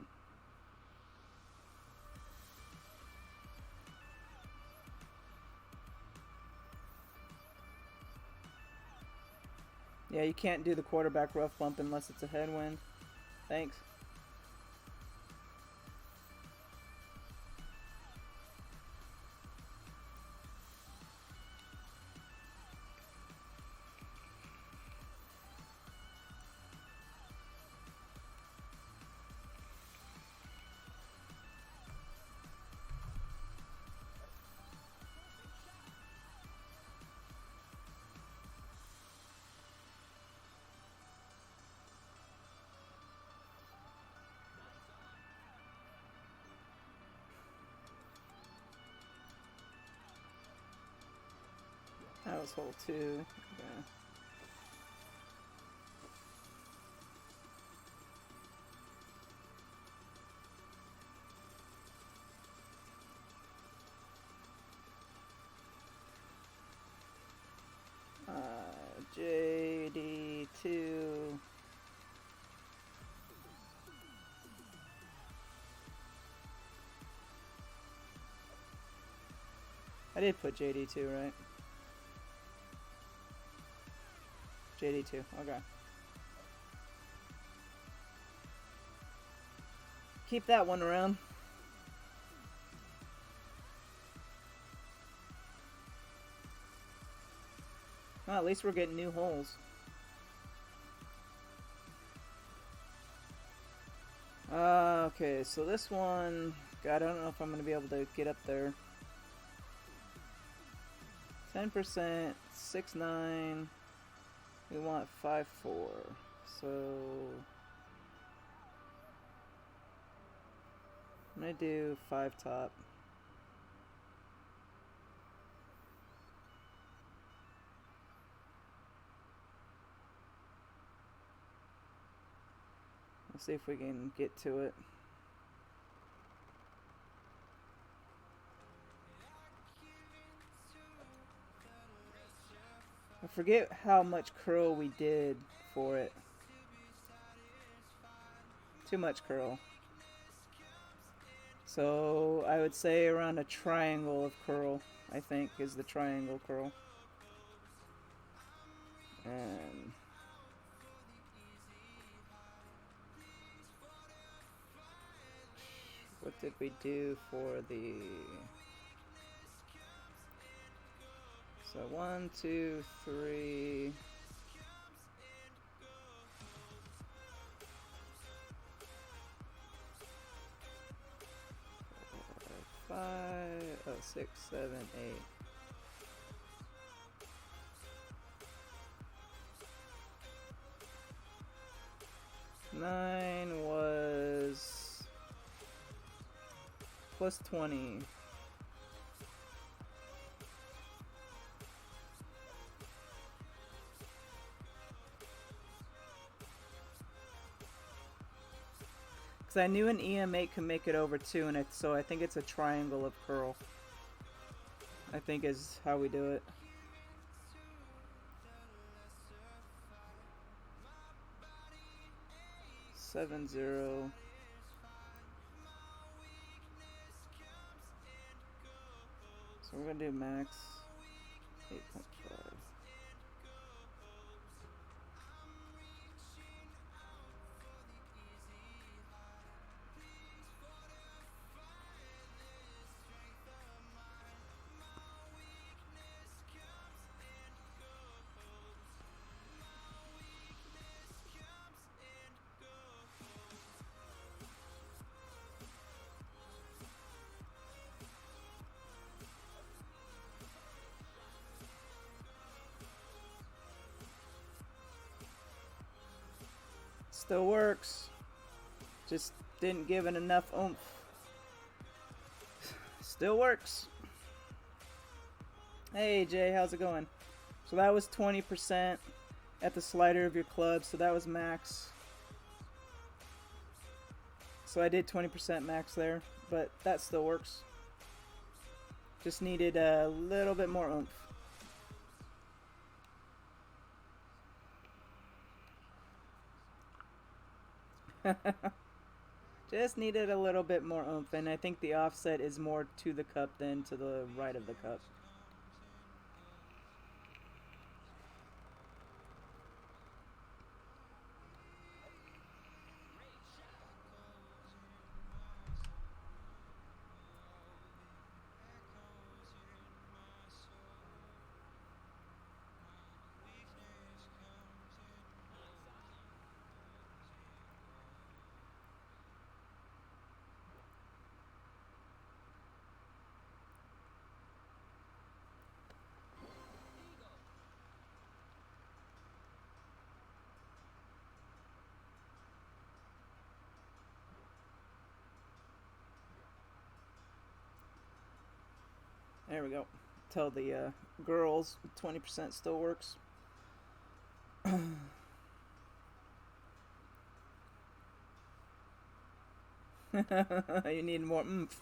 Yeah, you can't do the quarterback rough bump unless it's a headwind. Thanks. That was hole 2. Okay. JD2. I did put JD2, right? JD2, okay. Keep that one around. Well, at least we're getting new holes. Okay, so this one, God, I don't know if I'm gonna be able to get up there. 10%, 6-9. We want 5-4. So I'm gonna do 5 top. Let's see if we can get to it. I forget how much curl we did for it. Too much curl. So I would say around a triangle of curl, I think, is the triangle curl. And what did we do for the... So 1, 2, 3... 4, 5, 6, 7, 8. 9 was plus 20. Because I knew an EM8 could make it over 2, and so I think it's a triangle of curl. I think is how we do it. Seven zero. So we're gonna do max 8.5. Still works. Just didn't give it enough oomph. Still works. Hey Jay, how's it going? So that was 20% at the slider of your club, so that was max. So I did 20% max there, but that still works. Just needed a little bit more oomph. Just needed a little bit more oomph, and I think the offset is more to the cup than to the right of the cup. There we go. Tell the girls 20% still works. You need more oomph.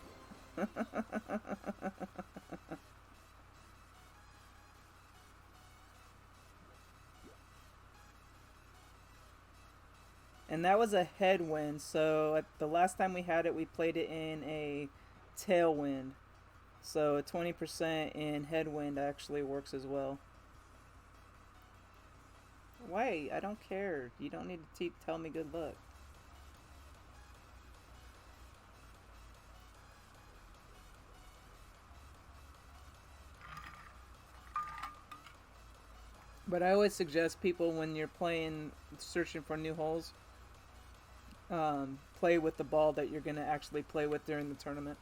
And that was a headwind, so at the last time we had it, we played it in a tailwind. So a 20% in headwind actually works as well. Wait, I don't care. You don't need to tell me good luck. But I always suggest people when you're playing, searching for new holes, play with the ball that you're going to actually play with during the tournament.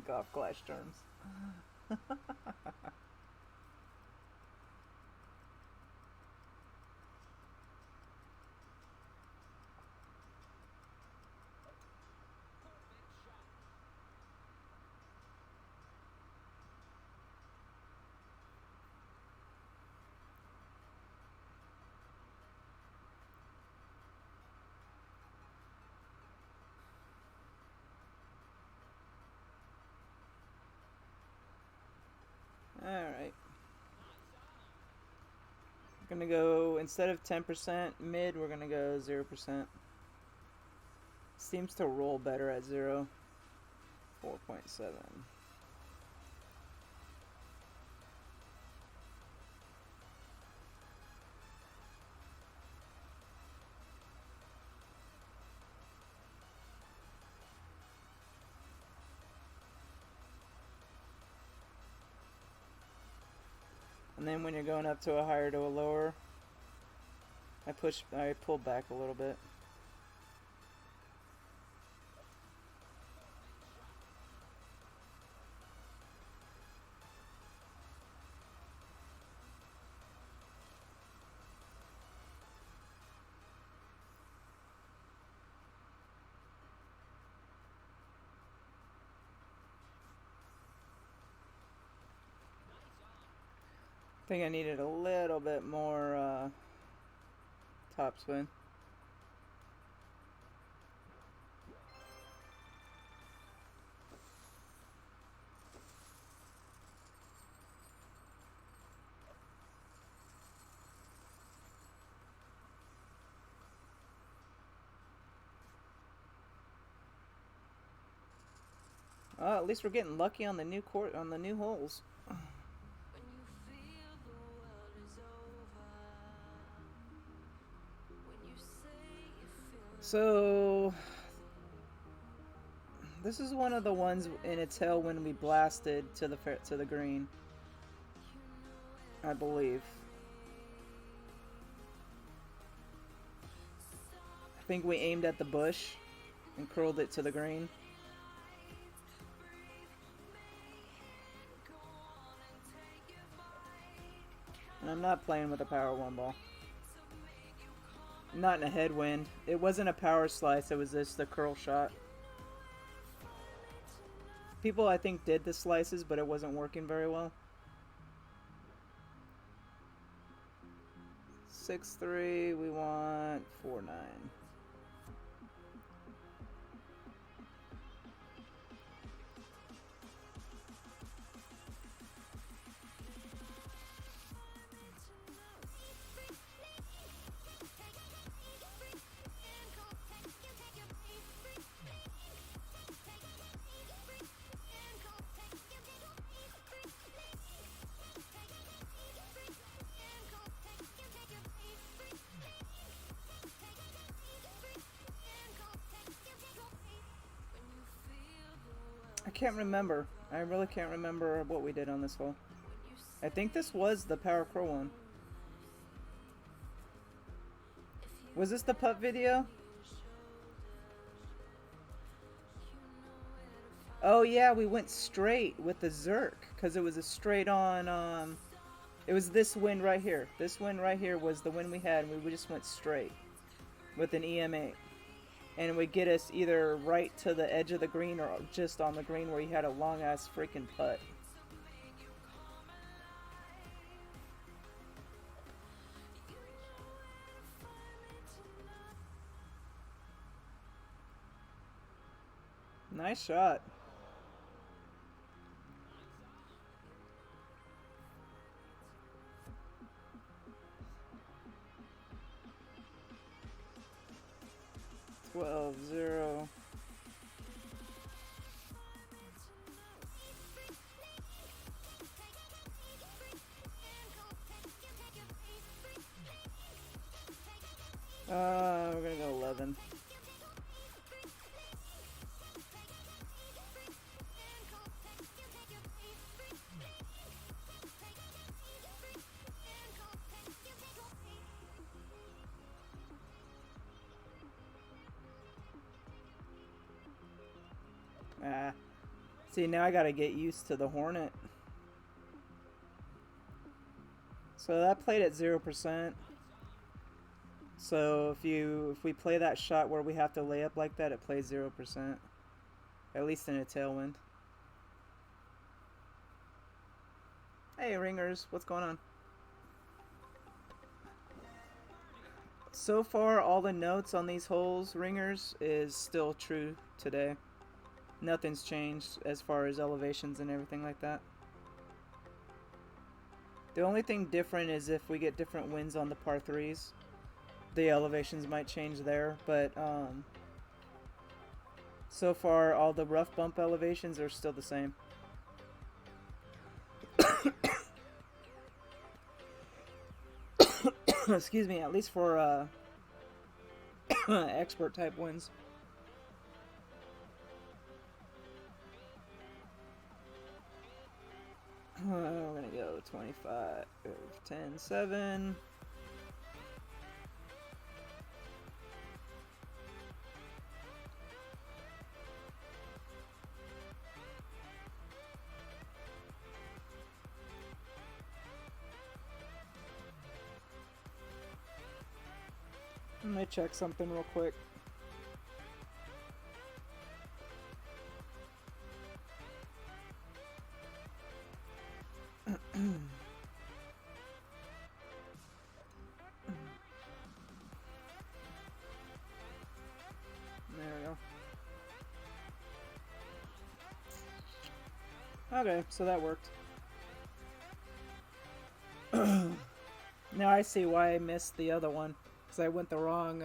Golf clash terms. Alright. We're gonna go, instead of 10% mid, we're gonna go 0%. Seems to roll better at 0. 4.7. And then when you're going up to a higher to a lower, I pull back a little bit. think I needed a little bit more topspin. At least we're getting lucky on the new holes. So this is one of the ones in its hell when we blasted to the green, I believe. I think we aimed at the bush and curled it to the green. And I'm not playing with a power one ball. Not in a headwind. It wasn't a power slice, it was just a curl shot. People, I think, did the slices, but it wasn't working very well. 6-3, we want 4-9. I can't remember. I really can't remember what we did on this hole. I think this was the power curl one. Was this the putt video? Oh yeah, we went straight with the Zerk because it was a straight on. It was this wind right here. This wind right here was the wind we had, and we just went straight with an EM8. And it would get us either right to the edge of the green or just on the green where you had a long ass freaking putt. Nice shot. Twelve zero. We're gonna go 11. See, now I gotta get used to the Hornet. So that played at 0%. So if we play that shot where we have to lay up like that, it plays 0%. At least in a tailwind. Hey ringers, what's going on? So far, all the notes on these holes, ringers, is still true today. Nothing's changed as far as elevations and everything like that. The only thing different is if we get different winds on the par 3s. The elevations might change there, but so far all the rough bump elevations are still the same. Excuse me, at least for expert type winds. We're gonna go 25, 10, 7. Let me check something real quick. Okay, so that worked. Now I see why I missed the other one. Because I went the wrong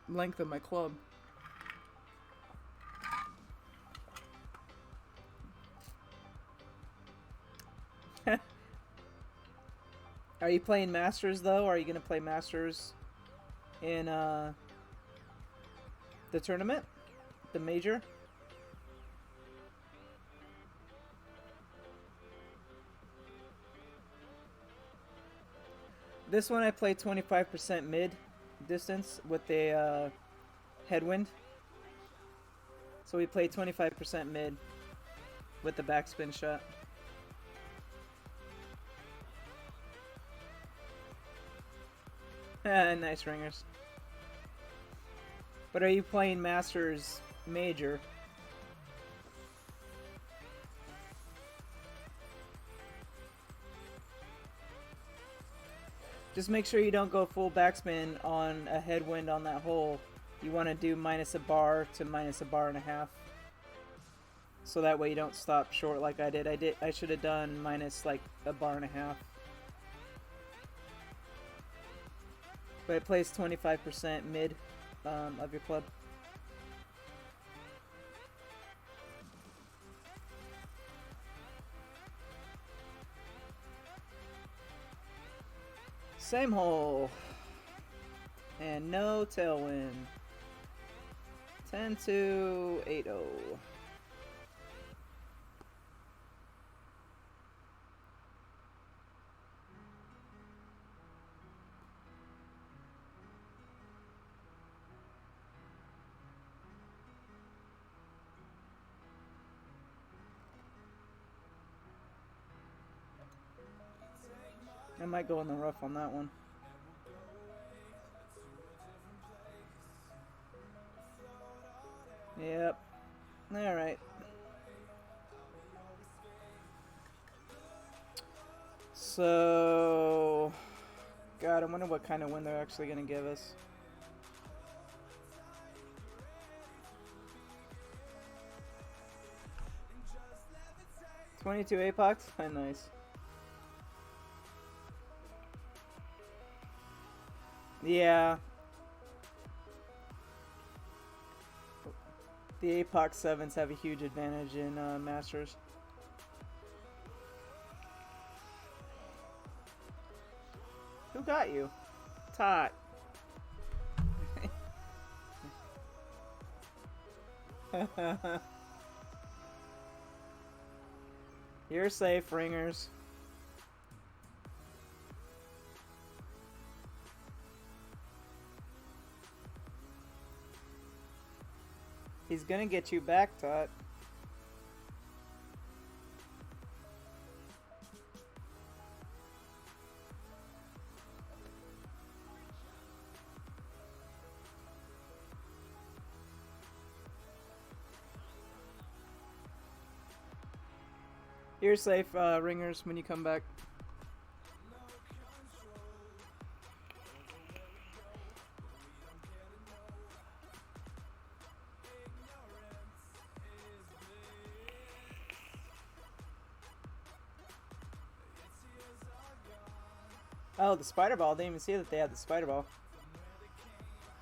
length of my club. Are you playing Masters, though? Are you going to play Masters in the tournament? The major? This one I play 25% mid distance with the headwind. So we play 25% mid with the backspin shot. Nice ringers. But are you playing Masters Major? Just make sure you don't go full backspin on a headwind on that hole. You want to do minus a bar to minus a bar and a half. So that way you don't stop short like I did. I should have done minus like a bar and a half. But it plays 25% mid of your club. Same hole. And no tailwind. 10-2-8-0. I might go in the rough on that one. Yep. Alright. So... God, I wonder what kind of wind they're actually going to give us. $22 apox? Oh, nice. Yeah. The Apox 7s have a huge advantage in Masters. Who got you? Tot. You're safe, ringers. He's gonna get you back, Tot. You're safe, ringers, when you come back. Oh, the spider ball. I didn't even see that they had the spider ball.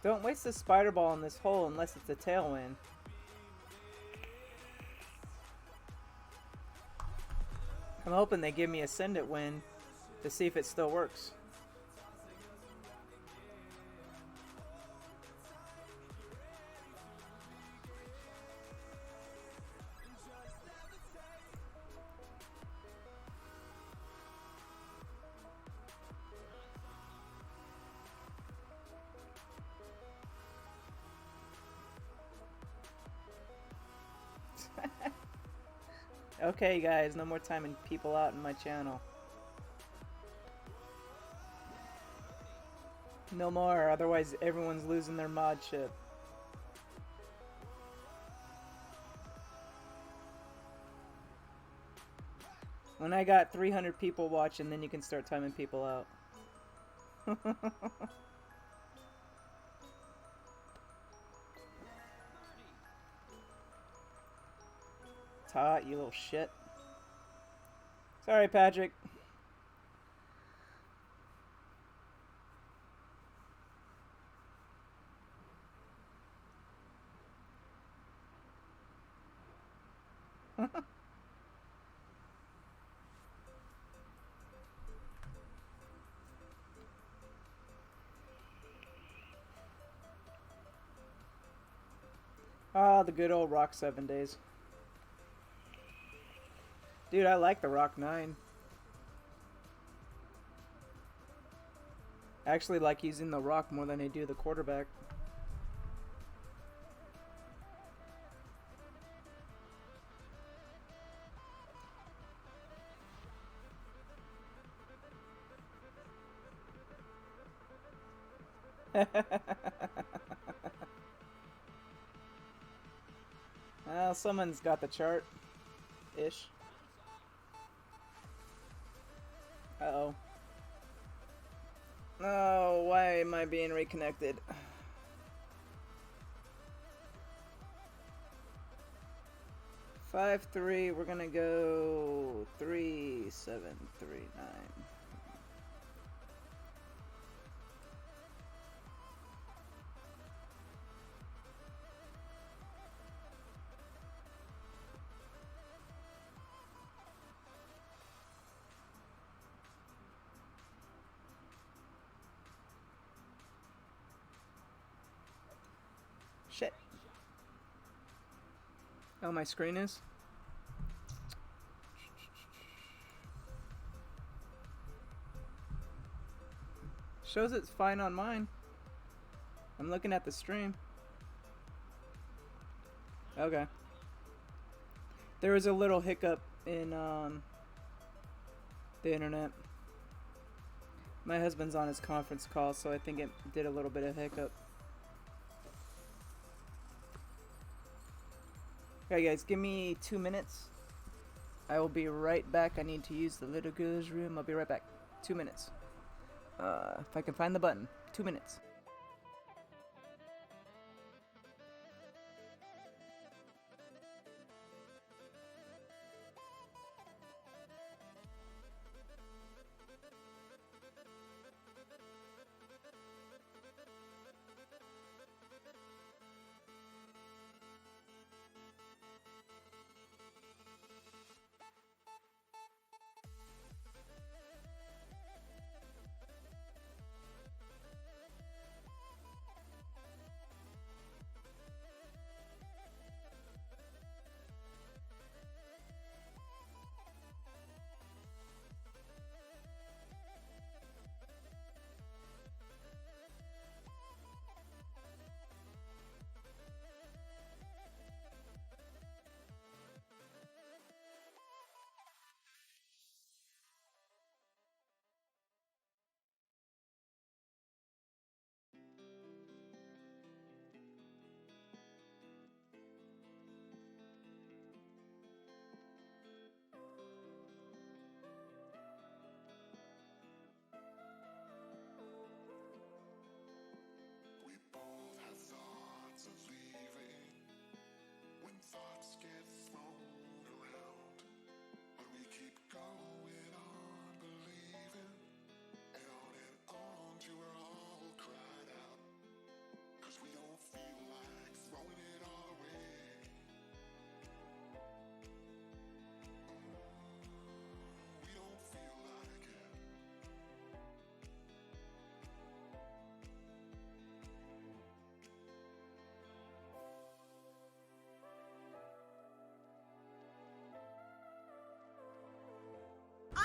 Don't waste the spider ball in this hole unless it's a tailwind. I'm hoping they give me a send it win to see if it still works. Okay, guys, no more timing people out in my channel. No more, otherwise everyone's losing their mod chip. When I got 300 people watching, then you can start timing people out. hot, you little shit. Sorry, Patrick. Ah, the good old Rock 7 days. Dude, I like the Rock 9. I actually like using the Rock more than I do the quarterback. Well, someone's got the chart. Ish. Uh-oh. Oh, why am I being reconnected? 5-3, we're gonna go 3-7-3-9. Shit. Oh, my screen is? Shows it's fine on mine. I'm looking at the stream. Okay. There was a little hiccup in the internet. My husband's on his conference call, so I think it did a little bit of hiccup. Okay, guys, give me 2 minutes. I will be right back. I need to use the little girl's room. I'll be right back. 2 minutes. If I can find the button. 2 minutes.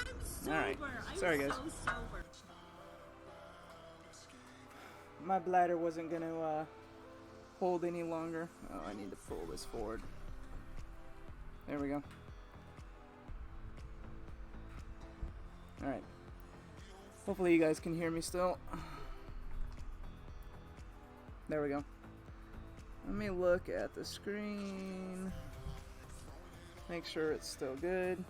I'm sober. Alright. Sorry, guys. So sober. My bladder wasn't gonna hold any longer. Oh, I need to pull this forward. There we go. Alright. Hopefully you guys can hear me still. There we go. Let me look at the screen. Make sure it's still good.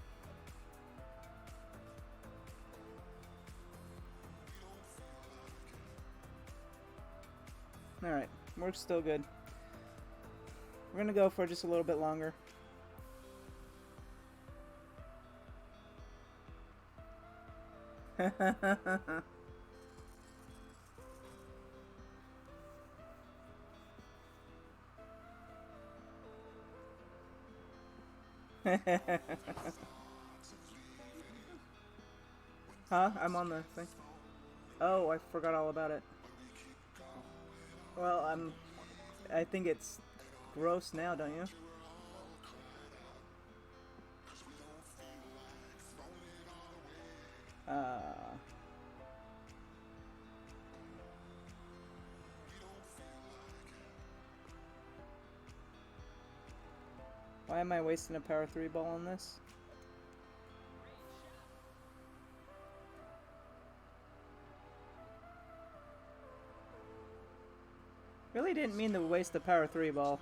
Alright, works still good. We're gonna go for just a little bit longer. Huh? I'm on the thing. Oh, I forgot all about it. Well, I think it's gross now, don't you? Uh, why am I wasting a power 3 ball on this? Really didn't mean to waste the power 3 ball.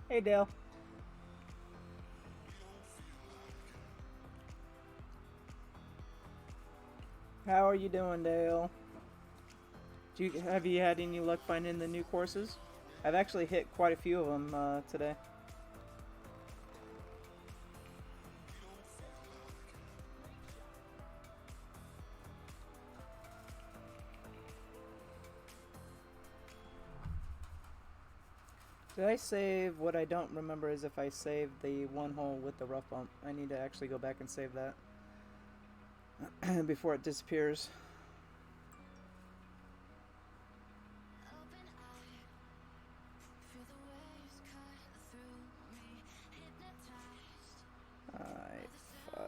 Hey, Dale. How are you doing, Dale? Have you had any luck finding the new courses? I've actually hit quite a few of them today. Did I save? What I don't remember is if I saved the one hole with the rough bump. I need to actually go back and save that before it disappears. Alright, 5.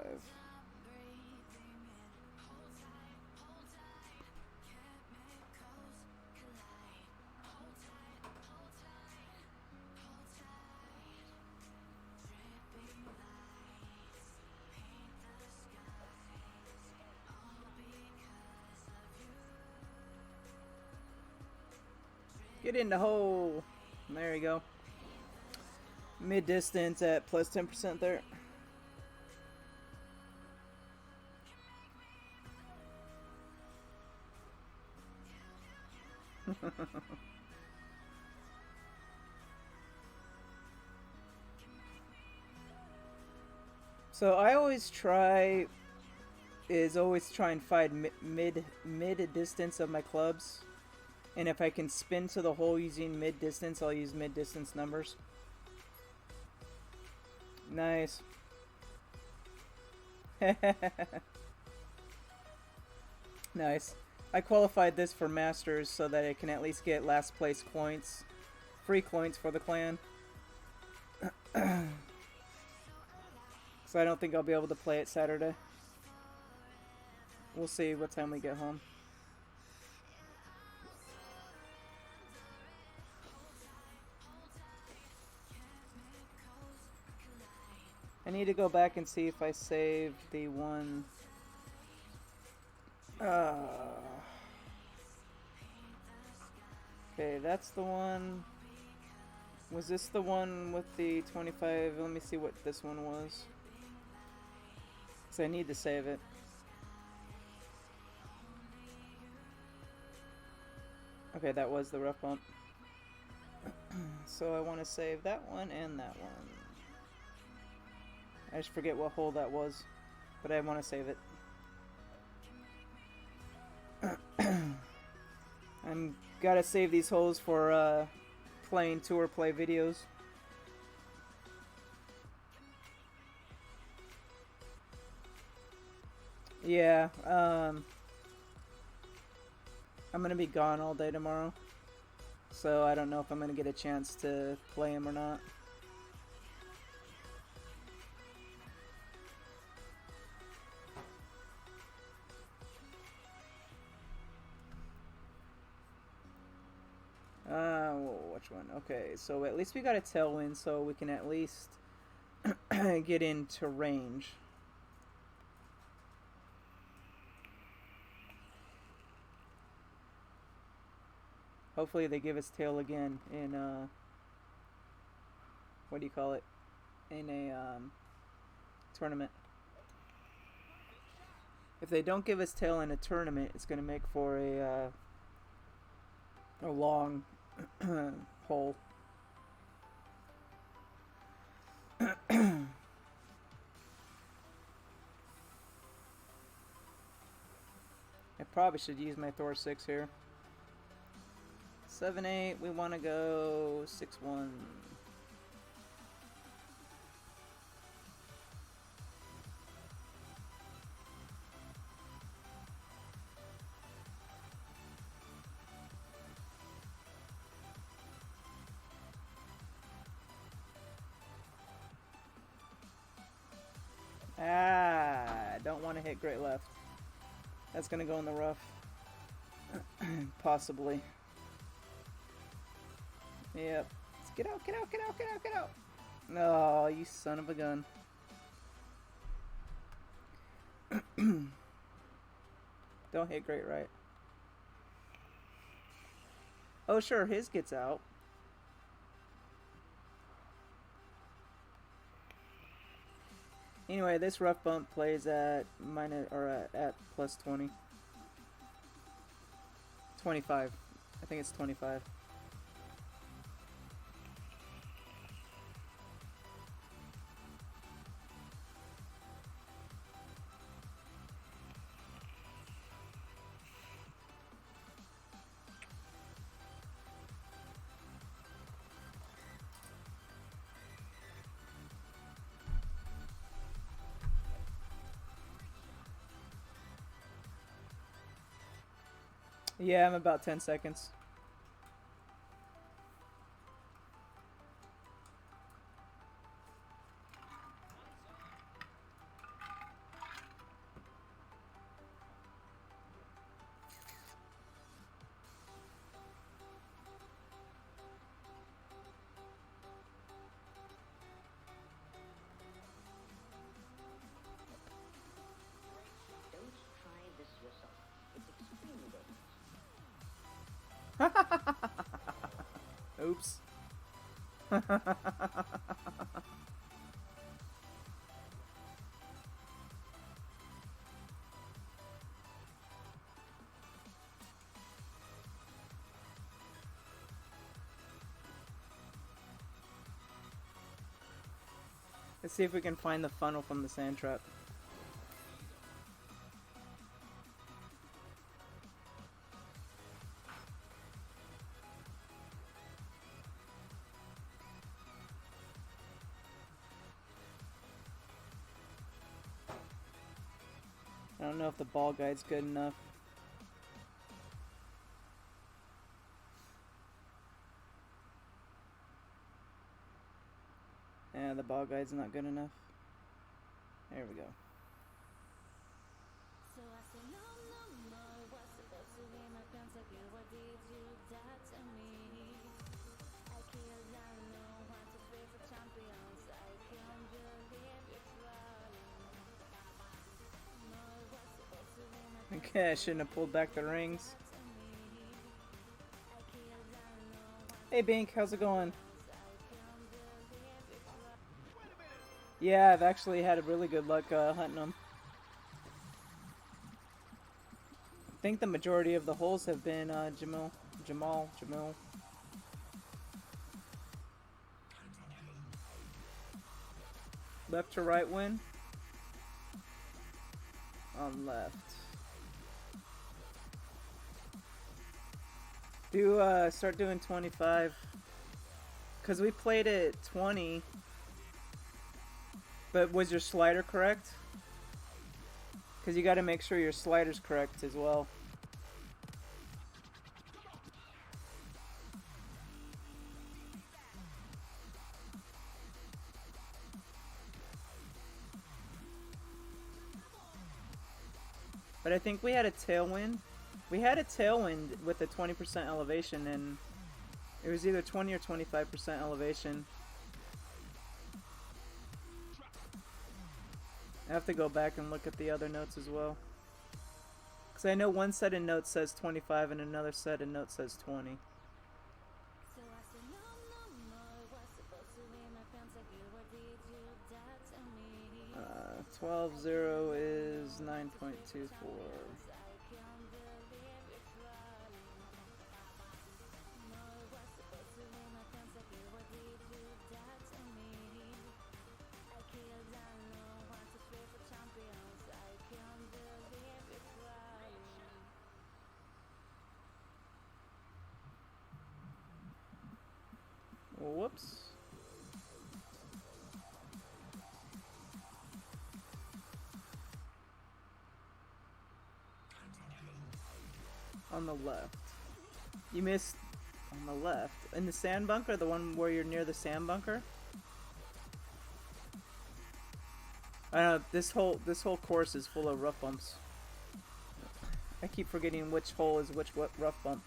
Get in the hole. There you go. Mid distance at plus 10% there. So I always try and find mid distance of my clubs. And if I can spin to the hole using mid distance, I'll use mid distance numbers. Nice. Nice. I qualified this for Masters so that I can at least get last place coins. Free coins for the clan. So I don't think I'll be able to play it Saturday. We'll see what time we get home. I need to go back and see if I saved the one... Okay, that's the one. Was this the one with the 25? Let me see what this one was. Because I need to save it. Okay, that was the rough bump. So I want to save that one and that one. I just forget what hole that was, but I want to save it. I'm gotta save these holes for playing tour play videos. Yeah, I'm gonna be gone all day tomorrow, so I don't know if I'm gonna get a chance to play them or not. Which one? Okay, so at least we got a tailwind, so we can at least get into range. Hopefully they give us tail again in, what do you call it? In a, tournament. If they don't give us tail in a tournament, it's going to make for a, A long hole. I probably should use my Thor 6 here. 7-8, we want to go 6-1. Ah, don't want to hit great left. That's going to go in the rough. Possibly. Yep. Let's get out, get out, get out, get out, get out. Oh, you son of a gun. Don't hit great right. Oh, sure, his gets out. Anyway, this rough bump plays at minus or at plus 20. 25. I think it's 25. Yeah, I'm about 10 seconds. Oops. Let's see if we can find the funnel from the sand trap. I don't know if the ball guide's good enough. Yeah, the ball guide's not good enough. There we go. Okay, I shouldn't have pulled back the rings. Hey Bink, how's it going? Yeah, I've actually had a really good luck hunting them. I think the majority of the holes have been Jamil. Left to right win? On left. Start doing 25. Because we played at 20. But was your slider correct? Because you got to make sure your slider's correct as well. But I think we had a tailwind. We had a tailwind with a 20% elevation, and it was either 20 or 25% elevation. I have to go back and look at the other notes as well. Because I know one set of notes says 25 and another set of notes says 20. 12-0 is 9.24. Whoops. On the left. You missed on the left. In the sand bunker, the one where you're near the sand bunker? I don't know, this whole course is full of rough bumps. I keep forgetting which hole is which rough bump.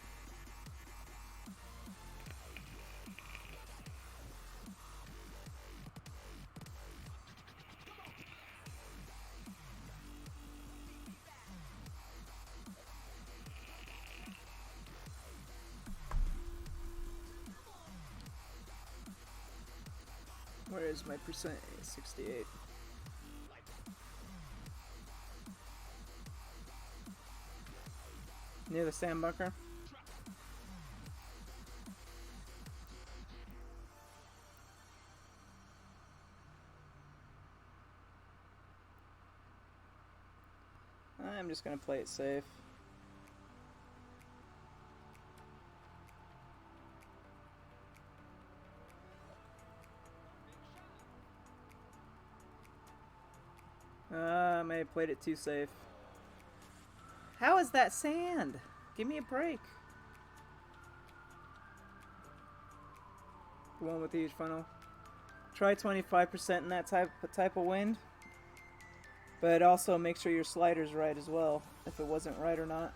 Where is my percent? 68. Near the sand bunker. I'm just gonna play it safe. I may have played it too safe. How is that sand? Give me a break. The one with the huge funnel. Try 25% in that type of wind. But also make sure your slider's right as well, if it wasn't right or not.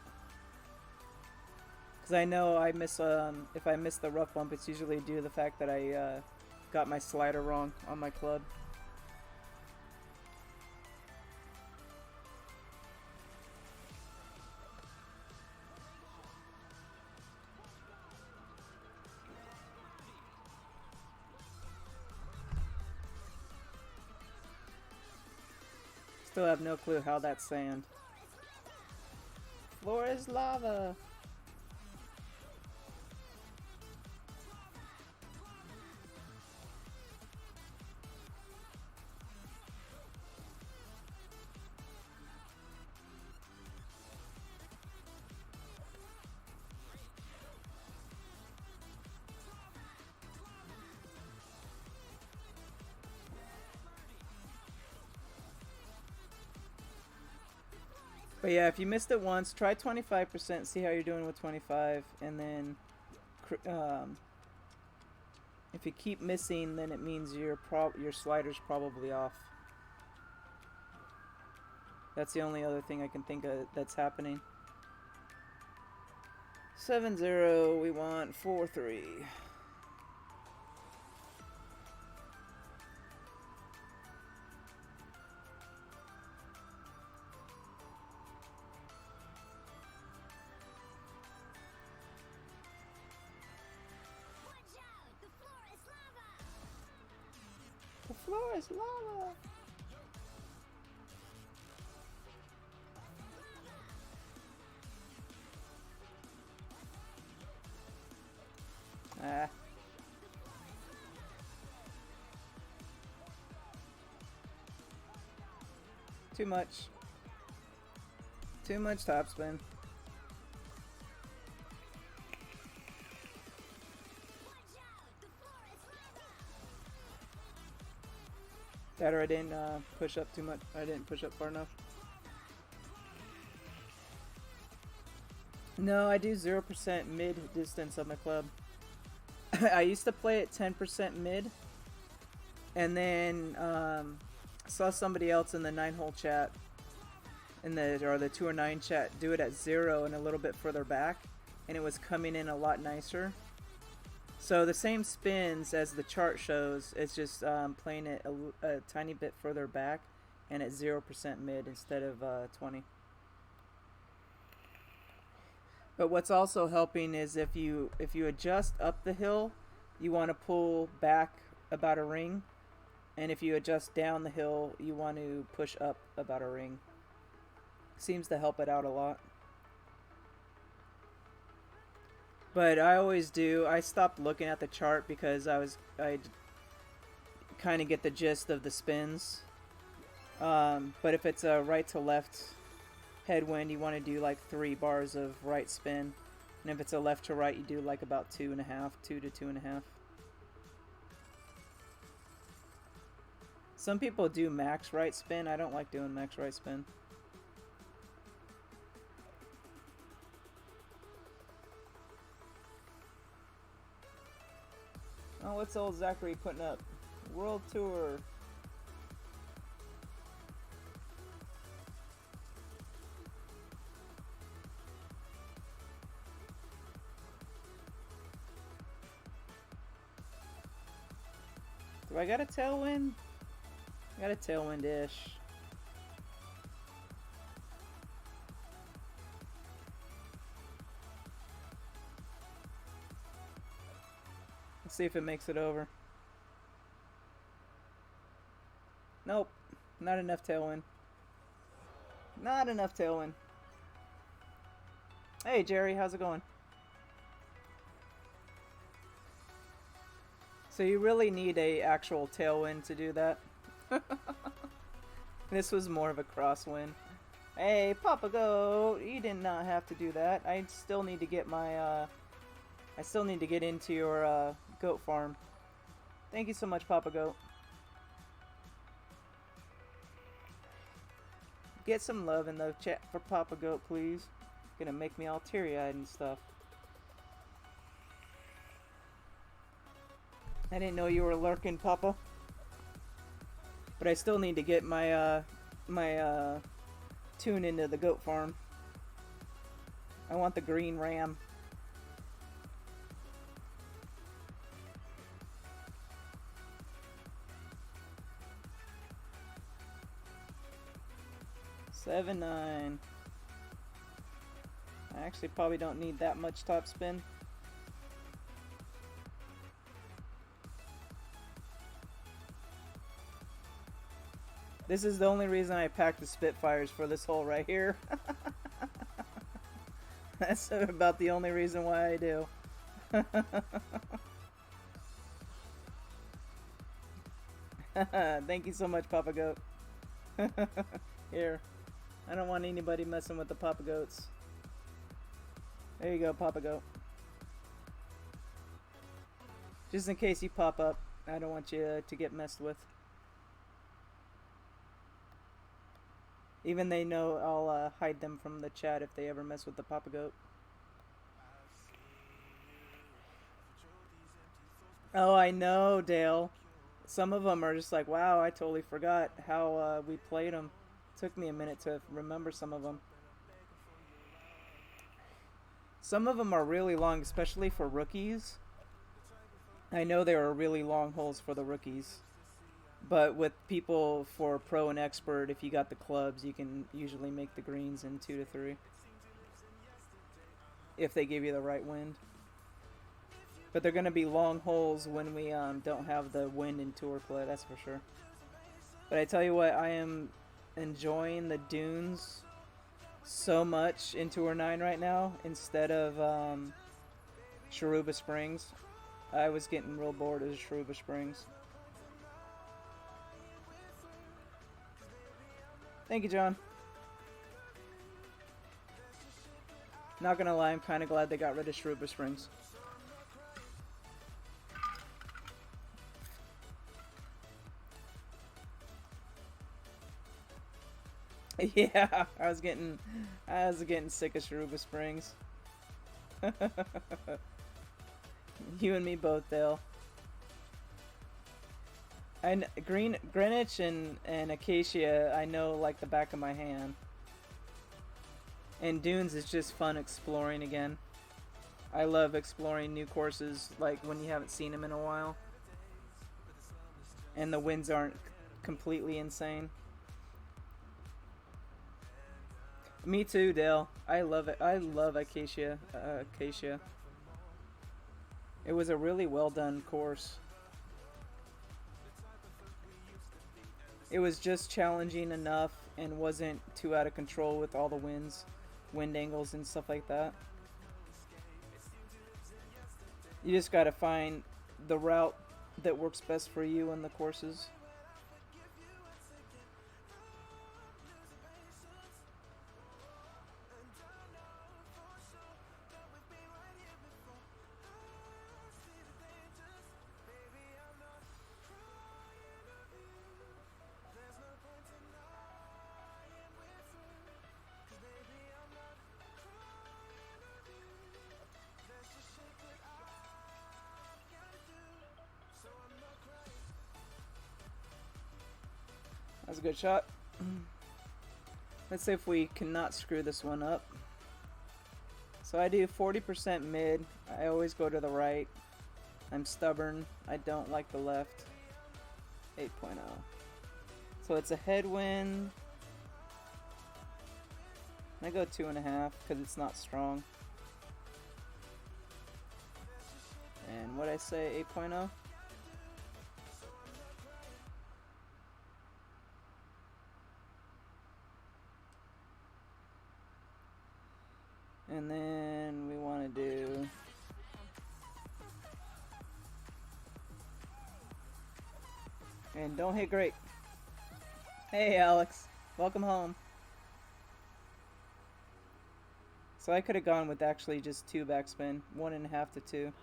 Because I know I miss, if I miss the rough bump, it's usually due to the fact that I got my slider wrong on my club. Still have no clue how that's sand. Floor is lava. But yeah, if you missed it once, try 25%, see how you're doing with 25, and then if you keep missing, then it means your slider's probably off. That's the only other thing I can think of that's happening. 7-0, we want 4-3. The floor is lava! Ah. Too much. Too much topspin. That or I didn't push up too much. I didn't push up far enough. No, I do 0% mid distance on my club. I used to play at 10% mid, and then saw somebody else in the 9-hole chat, or the 2 or 9 chat, do it at 0 and a little bit further back, and it was coming in a lot nicer. So the same spins as the chart shows, it's just playing it a tiny bit further back and at 0% mid instead of 20. But what's also helping is if you adjust up the hill, you want to pull back about a ring, and if you adjust down the hill, you want to push up about a ring. Seems to help it out a lot. But I always do. I stopped looking at the chart because I kind of get the gist of the spins. But if it's a right to left headwind, you want to do like 3 bars of right spin, and if it's a left to right, you do like about 2.5, 2 to 2.5. Some people do max right spin. I don't like doing max right spin. Oh, what's old Zachary putting up? World Tour. Do I got a tailwind? I got a tailwind-ish. Let's see if it makes it over. Nope. Not enough tailwind. Not enough tailwind. Hey, Jerry. How's it going? So you really need a actual tailwind to do that. This was more of a crosswind. Hey, Papa Goat, you did not have to do that. I still need to get my, I still need to get into your, goat farm. Thank you so much, Papa Goat. Get some love in the chat for Papa Goat, please. Gonna make me all teary-eyed and stuff. I didn't know you were lurking, Papa. But I still need to get my, tune into the goat farm. I want the green ram. Seven, 9. I actually probably don't need that much top spin. This is the only reason I packed the Spitfires for this hole right here. That's about the only reason why I do. Thank you so much, Papa Goat. Here. I don't want anybody messing with the Papa Goats. There you go, Papa Goat. Just in case you pop up, I don't want you to get messed with. Even they know I'll hide them from the chat if they ever mess with the Papa Goat. Oh, I know, Dale. Some of them are just like, wow, I totally forgot how we played them. Took me a minute to remember some of them. Some of them are really long, especially for rookies. I know there are really long holes for the rookies. But with people for pro and expert, if you got the clubs, you can usually make the greens in 2 to 3. If they give you the right wind. But they're going to be long holes when we don't have the wind in tour play, that's for sure. But I tell you what, I am enjoying the dunes so much in Tour 9 right now instead of Sharuba Springs. I was getting real bored of Sharuba Springs. Thank you, John. Not gonna lie, I'm kind of glad they got rid of Sharuba Springs. Yeah, I was getting sick of Sharuba Springs. You and me both, Dale. And Greenwich and Acacia, I know like the back of my hand. And Dunes is just fun exploring again. I love exploring new courses, like when you haven't seen them in a while. And the winds aren't completely insane. Me too, Dale. I love it. I love Acacia. Acacia. It was a really well done course. It was just challenging enough and wasn't too out of control with all the wind angles and stuff like that. You just gotta find the route that works best for you and the courses. That's a good shot. Let's see if we cannot screw this one up. So I do 40% mid. I always go to the right. I'm stubborn. I don't like the left. 8.0. So it's a headwind. I go 2.5 because it's not strong. And what I say, 8.0? And then we want to do and don't hit great. Hey Alex, welcome home. So I could have gone with actually just 2 backspin, 1.5 to 2.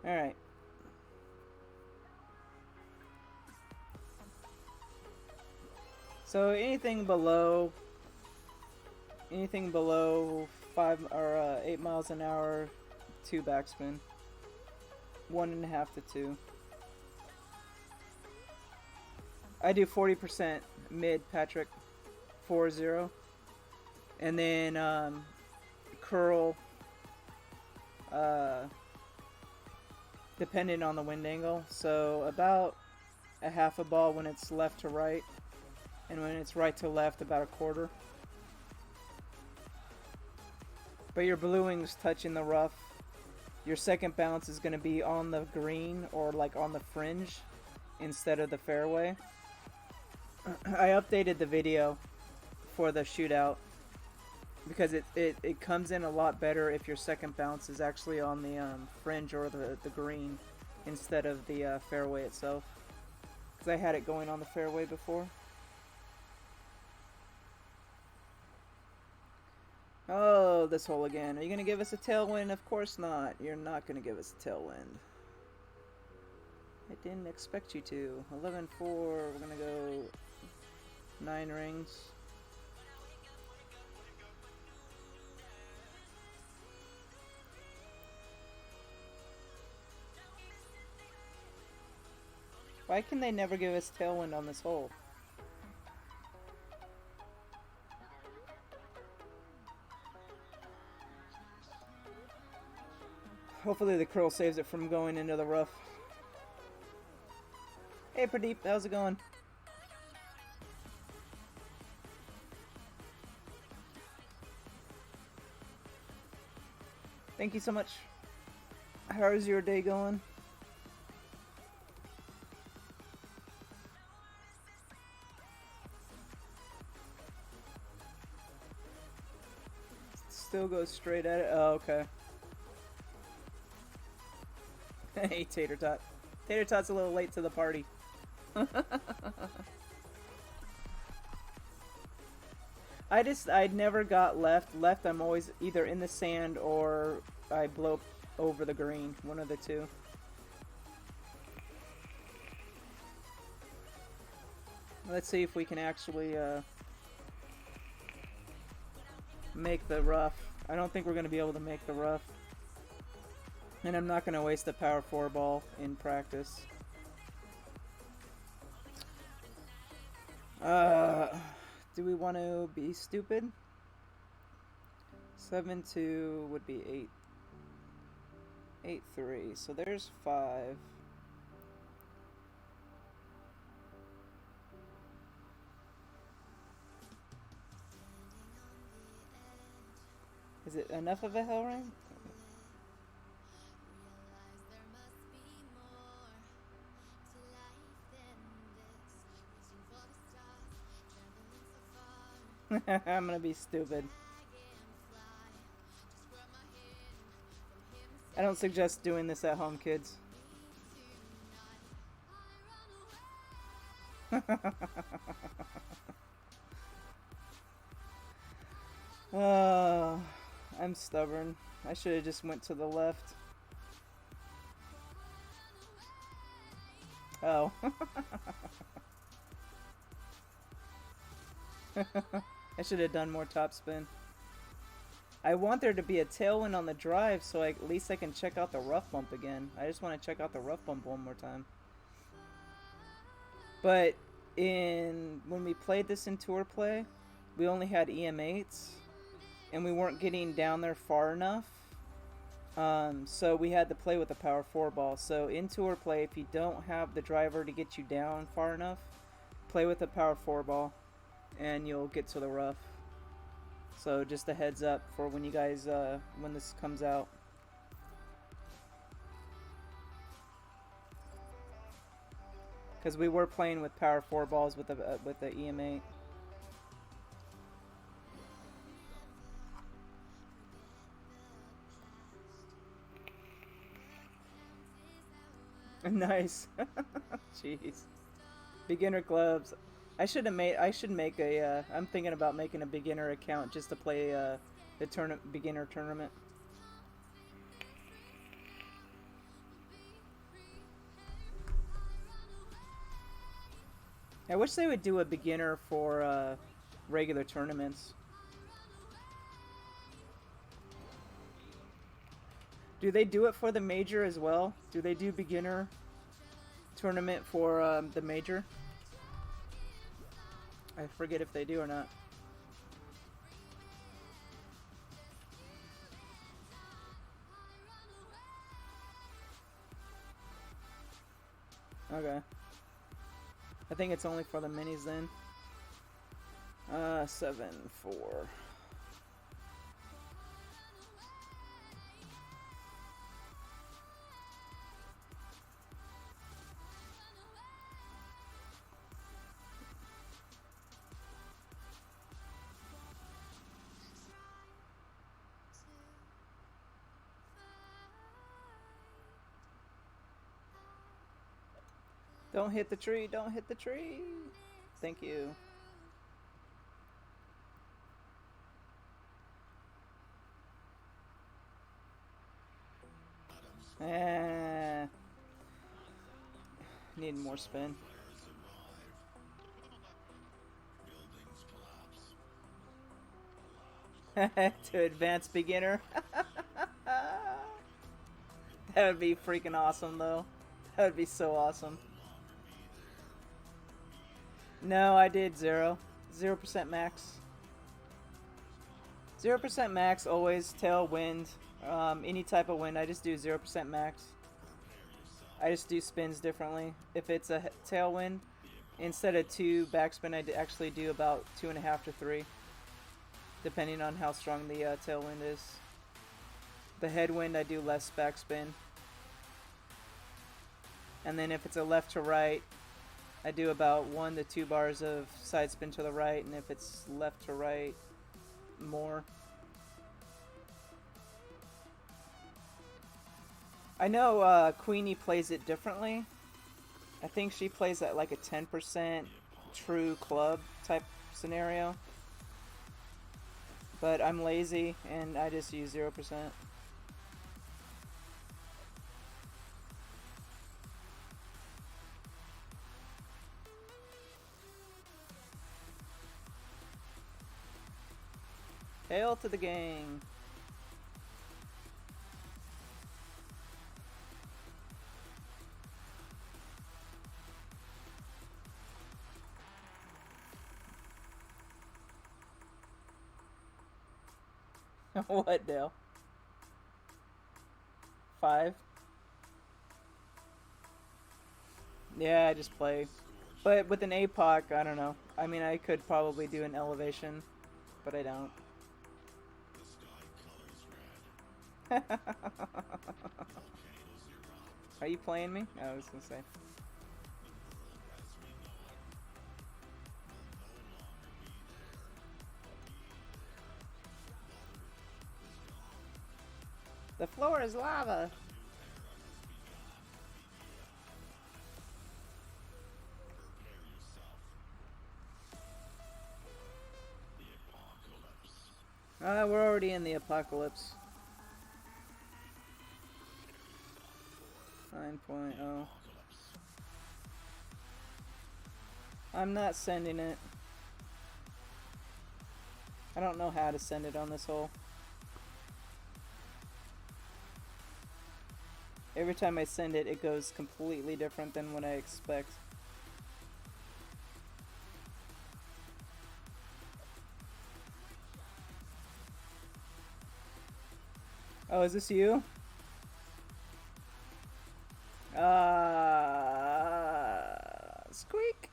Alright. So anything below 5 or 8 miles an hour, 2 backspin, 1.5 to 2. I do 40% mid, Patrick, 4-0, and then curl, depending on the wind angle. So about a half a ball when it's left to right, and when it's right to left, about a quarter. But your blue wing's touching the rough. Your second bounce is going to be on the green or like on the fringe instead of the fairway. I updated the video for the shootout because it comes in a lot better if your second bounce is actually on the fringe or the green instead of the fairway itself. Because I had it going on the fairway before. Oh, this hole again. Are you going to give us a tailwind? Of course not. You're not going to give us a tailwind. I didn't expect you to. 11-4. We're going to go 9 rings. Why can they never give us tailwind on this hole? Hopefully the curl saves it from going into the rough. Hey Pradeep, how's it going? Thank you so much. How's your day going? Still goes straight at it? Oh, okay. Hey, Tater Tot. Tater Tot's a little late to the party. I never got left. Left, I'm always either in the sand or I blow over the green. One of the two. Let's see if we can actually make the rough. I don't think we're going to be able to make the rough. And I'm not going to waste the power 4 ball in practice. Do we want to be stupid? 7-2 would be 8-3. So there's 5. Is it enough of a hell ring? I'm gonna be stupid. I don't suggest doing this at home, kids. I'm stubborn. I should have just went to the left. Oh. I should have done more topspin. I want there to be a tailwind on the drive so at least I can check out the rough bump again. I just want to check out the rough bump one more time. But when we played this in tour play, we only had EM8s, and we weren't getting down there far enough. So we had to play with a power 4 ball. So in tour play, if you don't have the driver to get you down far enough, play with a power 4 ball, and you'll get to the rough. So just a heads up for when you guys when this comes out. Because we were playing with power 4 balls with the EM8. Nice. Jeez. Beginner clubs. I should make a I'm thinking about making a beginner account just to play the beginner tournament. I wish they would do a beginner for regular tournaments. Do they do it for the major as well? Do they do beginner tournament for the major? I forget if they do or not. Okay. I think it's only for the minis then. 7-4. Don't hit the tree, don't hit the tree. Thank you. Need more spin. To advanced beginner. That would be freaking awesome though. That would be so awesome. No, I did 0%. 0% max. 0% max, always tail wind. Any type of wind, I just do 0% max. I just do spins differently. If it's a tailwind, instead of 2 backspin, I actually do about 2.5 to 3. Depending on how strong the tailwind is. The headwind, I do less backspin. And then if it's a left to right, I do about 1 to 2 bars of side spin to the right, and if it's left to right, more. I know Queenie plays it differently. I think she plays at like a 10% true club type scenario. But I'm lazy and I just use 0%. Hail to the gang. What, Dale? 5? Yeah, I just play. But with an APOC, I don't know. I mean, I could probably do an elevation, but I don't. Are you playing me? I was gonna say. The floor is lava. We're already in the apocalypse. 9.0. I'm not sending it. I don't know how to send it on this hole. Every time I send it, it goes completely different than what I expect. Oh, is this you? Squeak.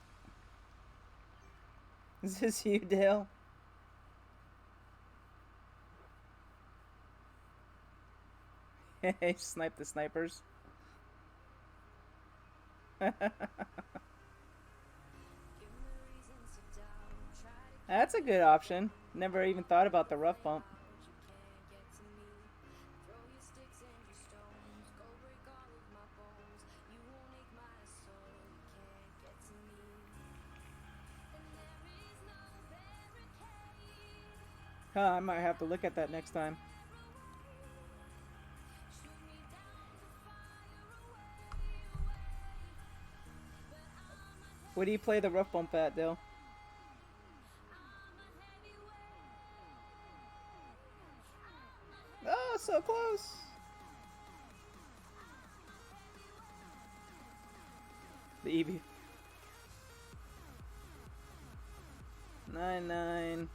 Is this you, Dale? Hey, snipe the snipers. That's a good option. Never even thought about the rough bump. Huh, I might have to look at that next time. Where do you play the rough bump at, Dale? Oh, so close! The Eevee. 9-9.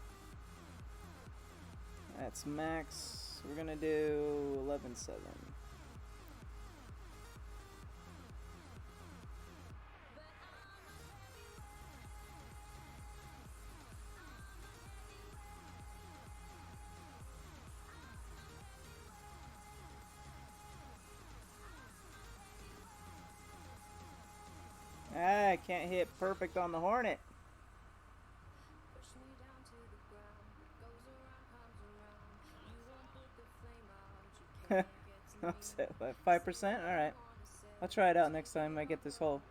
That's max. We're gonna do 11-7. Ah, I can't hit perfect on the Hornet. Upset by 5%? Alright. I'll try it out next time I get this hole.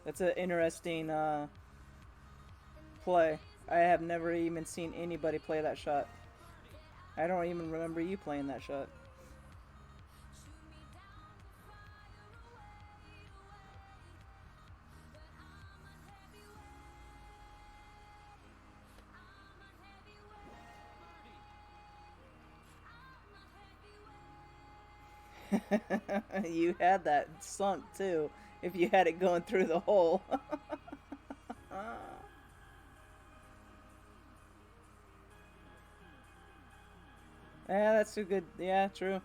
That's an interesting play. I have never even seen anybody play that shot. I don't even remember you playing that shot. You had that sunk too, if you had it going through the hole. Yeah, that's too good. Yeah, true.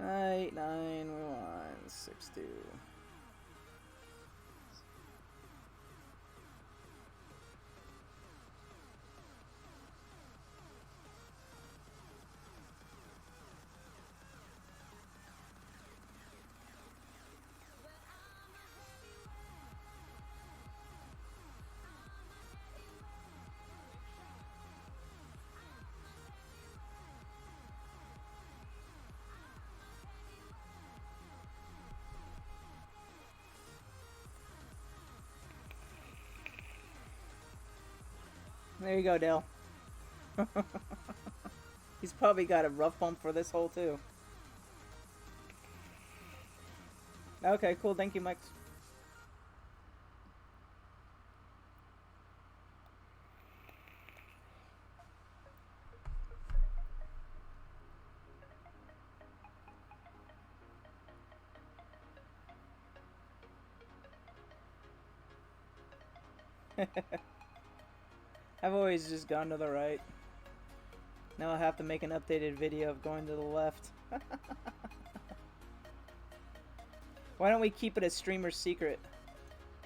8-9, we won. 6-2. There you go, Dale. He's probably got a rough bump for this hole, too. Okay, cool. Thank you, Mike. I've always just gone to the right. Now I'll have to make an updated video of going to the left. Why don't we keep it a streamer secret?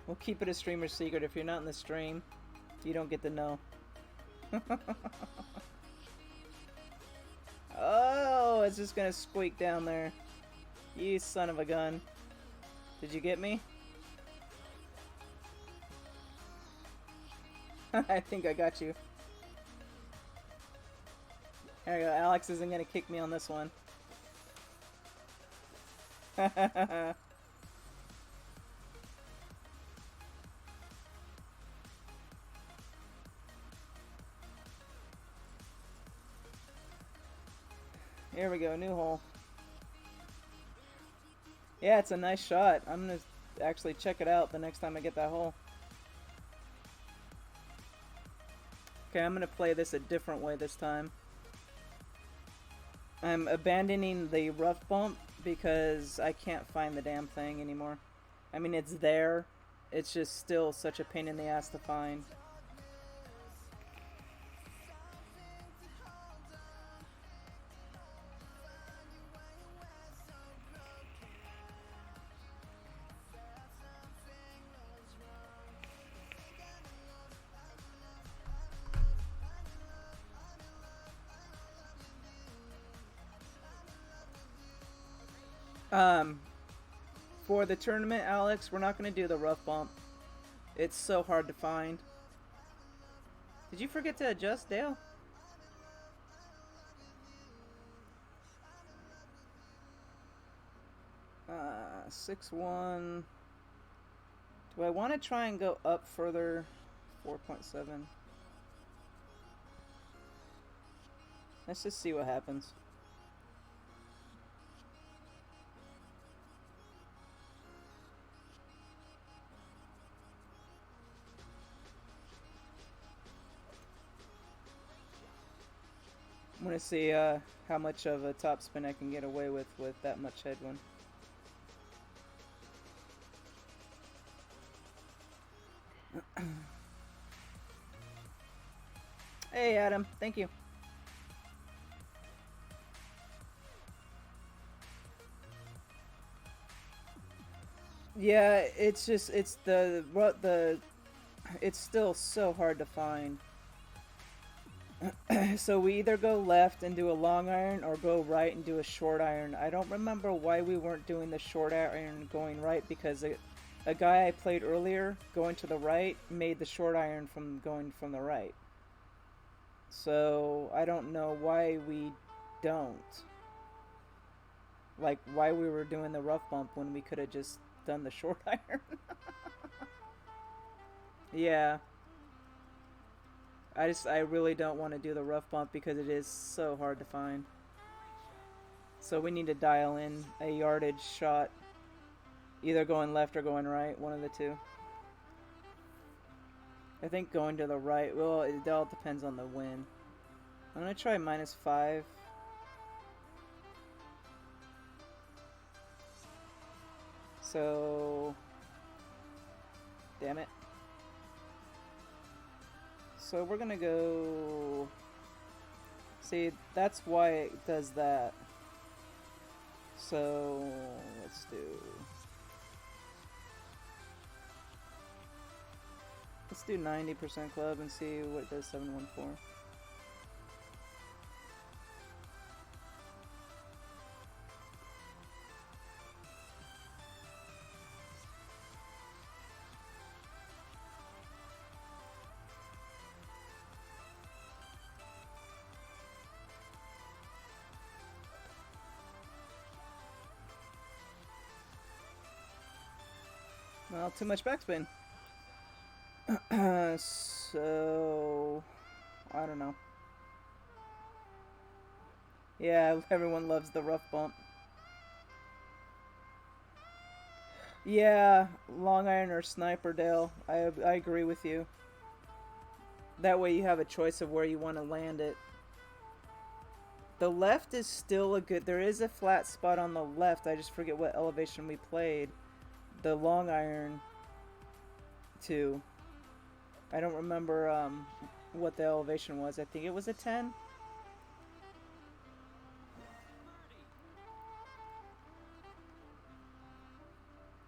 We'll keep it a streamer secret. If you're not in the stream, you don't get to know. Oh, it's just gonna squeak down there. You son of a gun. Did you get me? I think I got you. There we go. Alex isn't gonna kick me on this one. Here we go, new hole. Yeah, it's a nice shot. I'm gonna actually check it out the next time I get that hole. Okay, I'm gonna play this a different way this time. I'm abandoning the rough bump because I can't find the damn thing anymore. I mean, it's there. It's just still such a pain in the ass to find. Um, for the tournament, Alex, we're not going to do the rough bump. It's so hard to find. Did you forget to adjust, Dale? 6-1. Do I want to try and go up further? 4.7. Let's just see what happens. I'm gonna see how much of a topspin I can get away with that much headwind. Hey Adam, thank you. Yeah, it's just it's the it's still so hard to find. So we either go left and do a long iron or go right and do a short iron. I don't remember why we weren't doing the short iron going right, because a guy I played earlier going to the right made the short iron from going from the right. So I don't know why we don't. Like why we were doing the rough bump when we could have just done the short iron. Yeah. I really don't want to do the rough bump because it is so hard to find. So we need to dial in a yardage shot. Either going left or going right, one of the two. I think going to the right, well, it all depends on the wind. I'm going to try -5. So... Damn it. So we're gonna go... See, that's why it does that. So, let's do... Let's do 90% club and see what it does 714. Well, too much backspin. So... I don't know. Yeah, everyone loves the rough bump. Yeah, long iron or sniper, Dale. I agree with you. That way you have a choice of where you want to land it. The left is still a good... There is a flat spot on the left. I just forget what elevation we played. The long iron to... I don't remember what the elevation was. I think it was a 10.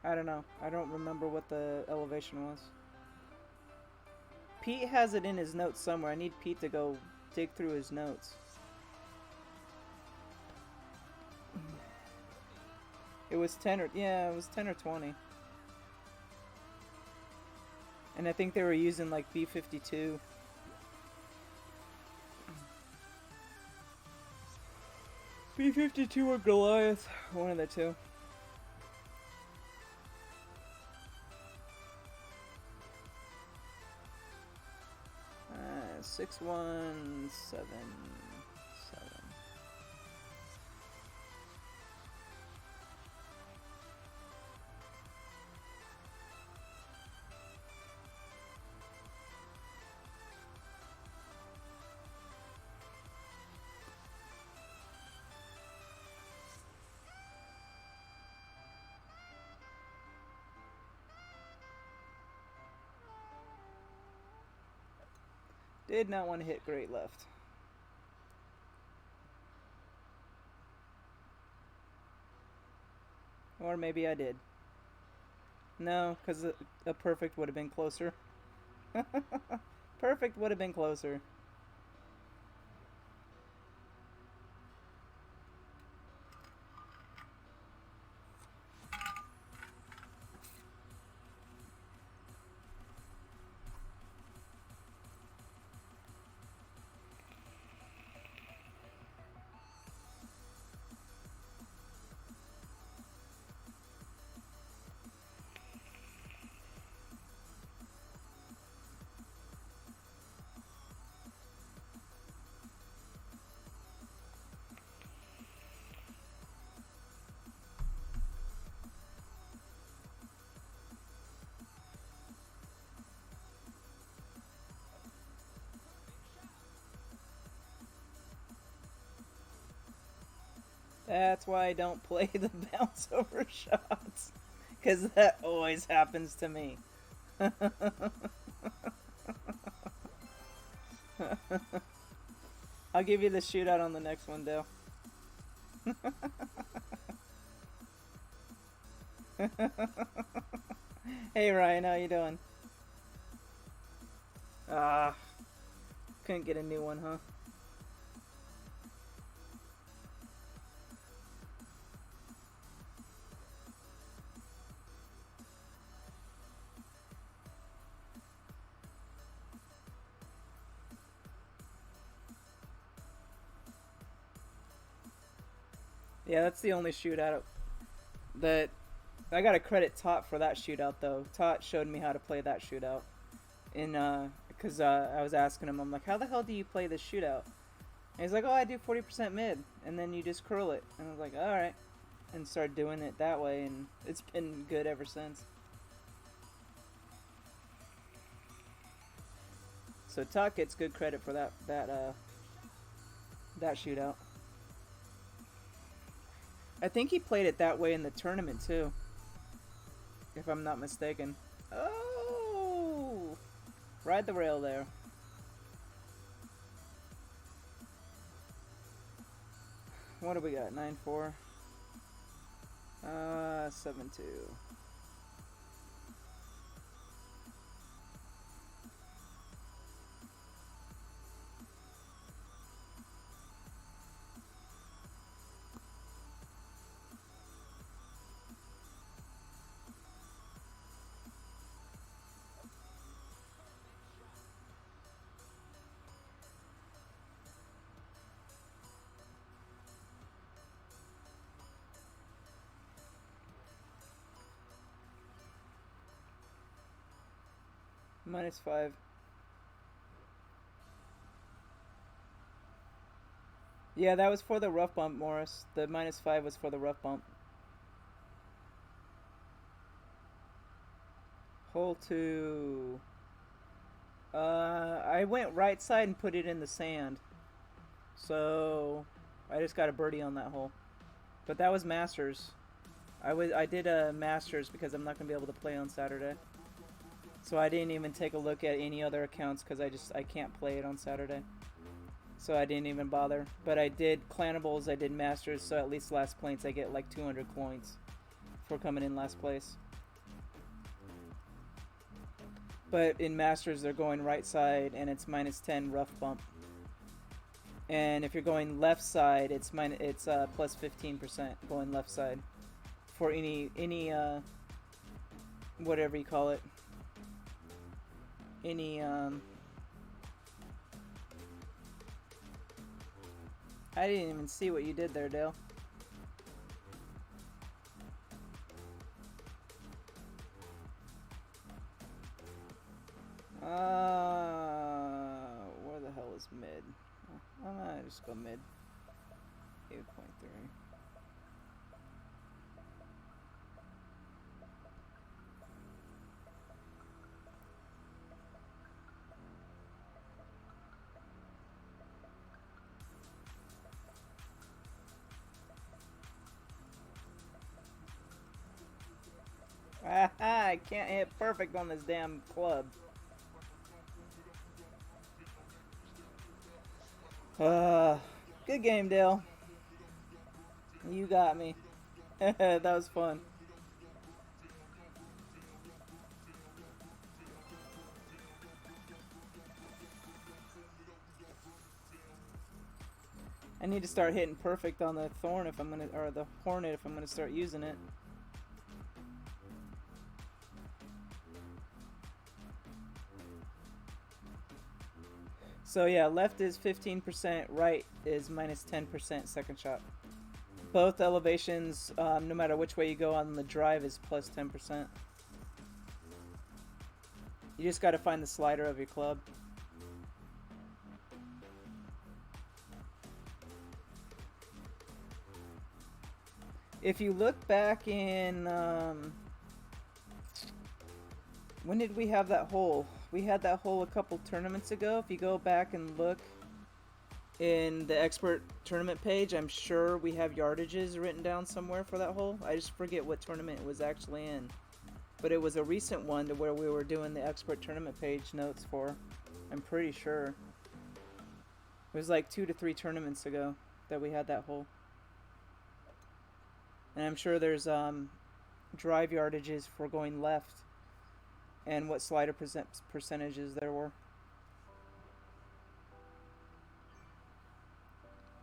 I don't know. I don't remember what the elevation was. Pete has it in his notes somewhere. I need Pete to go dig through his notes. It was 10 or... Yeah, it was 10 or 20. And I think they were using like B-52. B-52 or Goliath. One of the two. 617. Did not want to hit great left. Or maybe I did. No, because a perfect would have been closer. Perfect would have been closer. That's why I don't play the bounce over shots. Because that always happens to me. I'll give you the shootout on the next one, Dale. Hey Ryan, how you doing? Ah, couldn't get a new one, huh? Yeah, that's the only shootout that I gotta credit Tot for that shootout though. Tot showed me how to play that shootout. In because I was asking him, I'm like, how the hell do you play this shootout? And he's like, oh, I do 40% mid, and then you just curl it. And I was like, all right, and started doing it that way, and it's been good ever since. So Tot gets good credit for that shootout. I think he played it that way in the tournament too, if I'm not mistaken. Oh, ride the rail there. What do we got? 9-4. 7-2. -5. Yeah, that was for the rough bump, Morris. The -5 was for the rough bump. Hole 2. I went right side and put it in the sand. So I just got a birdie on that hole. But that was Masters. I did a Masters because I'm not gonna be able to play on Saturday. So I didn't even take a look at any other accounts because I can't play it on Saturday. So I didn't even bother. But I did Clanables, I did Masters, so at least last points I get like 200 coins for coming in last place. But in Masters they're going right side and it's -10 rough bump. And if you're going left side, it's plus 15% going left side for any whatever you call it. Any I didn't even see what you did there, Dale. Where the hell is mid? I'm gonna just go mid. 8.3. I can't hit perfect on this damn club. Good game, Dale. You got me. That was fun. I need to start hitting perfect on the thorn if I'm gonna, or the hornet if I'm gonna start using it. So yeah, left is 15%, right is -10% second shot. Both elevations, no matter which way you go on the drive, is plus 10%. You just gotta find the slider of your club. If you look back in, when did we have that hole? We had that hole a couple tournaments ago. If you go back and look in the expert tournament page. I'm sure we have yardages written down somewhere for that hole. I just forget what tournament it was actually in. But it was a recent one to where we were doing the expert tournament page notes for. I'm pretty sure. It was like 2 to 3 tournaments ago that we had that hole. And I'm sure there's drive yardages for going left and what slider percentages there were.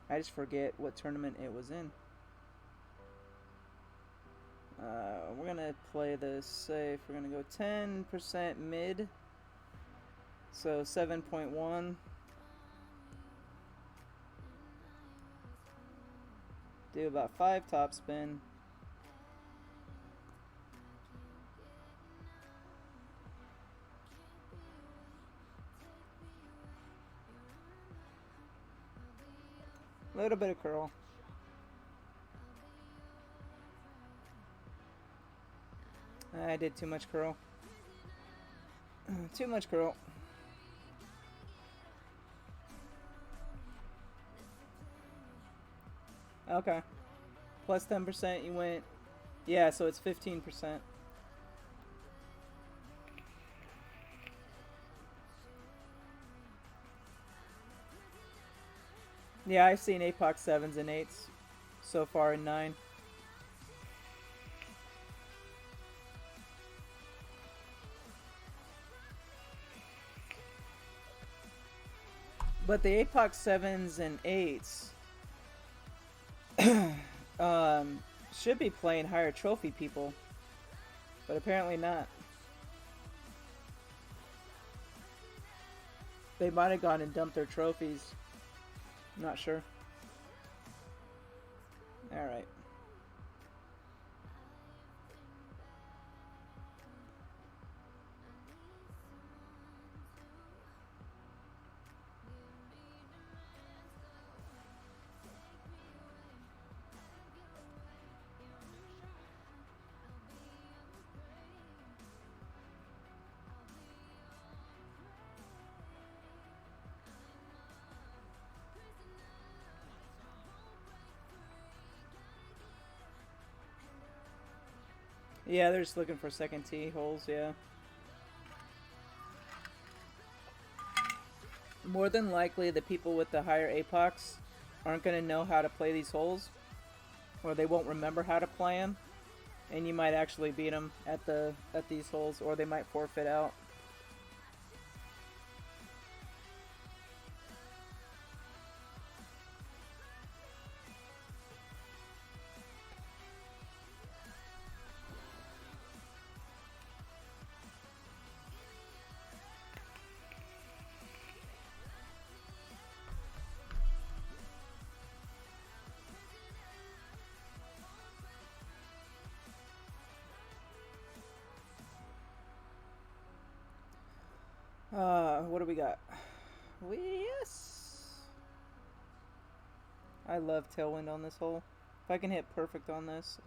I just forget what tournament it was in. We're going to play this safe. We're going to go 10% mid. So 7.1. Do about 5 topspin. A little bit of curl. I did too much curl. Too much curl. Okay. Plus 10% you went. Yeah, so it's 15%. Yeah, I've seen APOC 7s and 8s so far in 9. But the APOC 7s and 8s should be playing higher trophy people. But apparently not. They might have gone and dumped their trophies. I'm not sure. Alright. Yeah, they're just looking for second tee holes, yeah. More than likely, the people with the higher APOCs aren't going to know how to play these holes, or they won't remember how to play them, and you might actually beat them at these holes, or they might forfeit out. What do we got? Yes! I love tailwind on this hole. If I can hit perfect on this.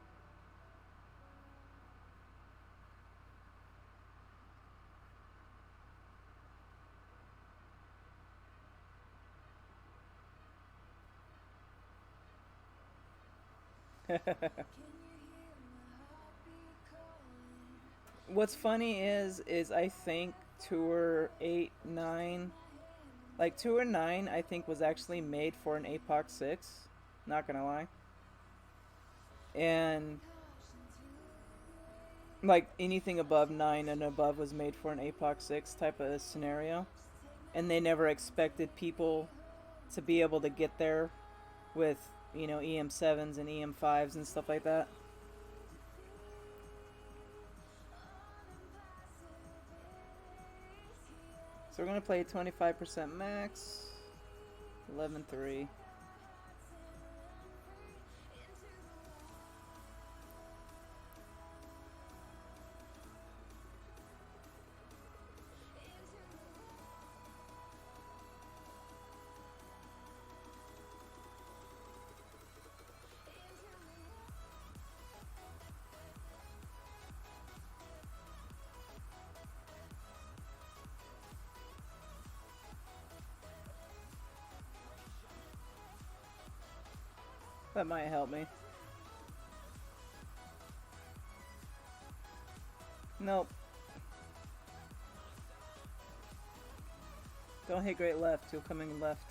What's funny is I think Tour 8, 9, like Tour 9 I think was actually made for an APOC 6, not gonna lie. And like anything above 9 and above was made for an APOC 6 type of scenario. And they never expected people to be able to get there with, you know, EM7s and EM5s and stuff like that. So we're going to play 25% max, 11-3. That might help me. Nope. Don't hit great left. You'll come in left.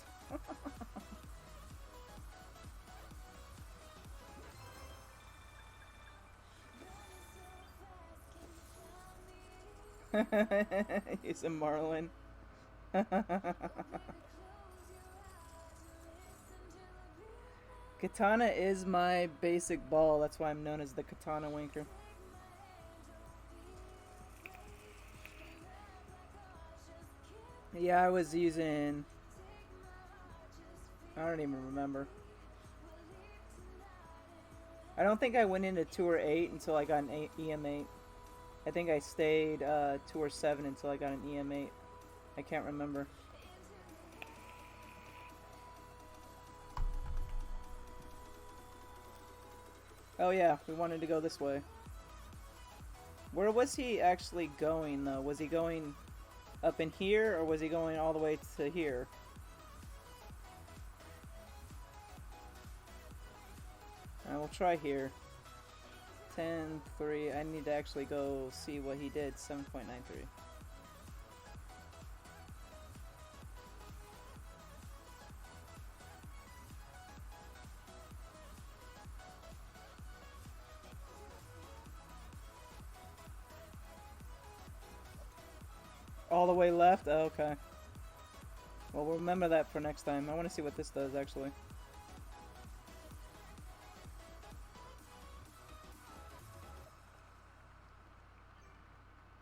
He's a Marlin. Katana is my basic ball. That's why I'm known as the Katana Winker. Yeah, I was using... I don't even remember. I don't think I went into Tour 8 until I got an EM8. I think I stayed Tour 7 until I got an EM8. I can't remember. Oh yeah, we wanted to go this way. Where was he actually going, though? Was he going up in here, or was he going all the way to here? We'll try here. 10.3. I need to actually go see what he did. 7.93. All the way left? Oh, okay. Well, we'll remember that for next time. I want to see what this does, actually.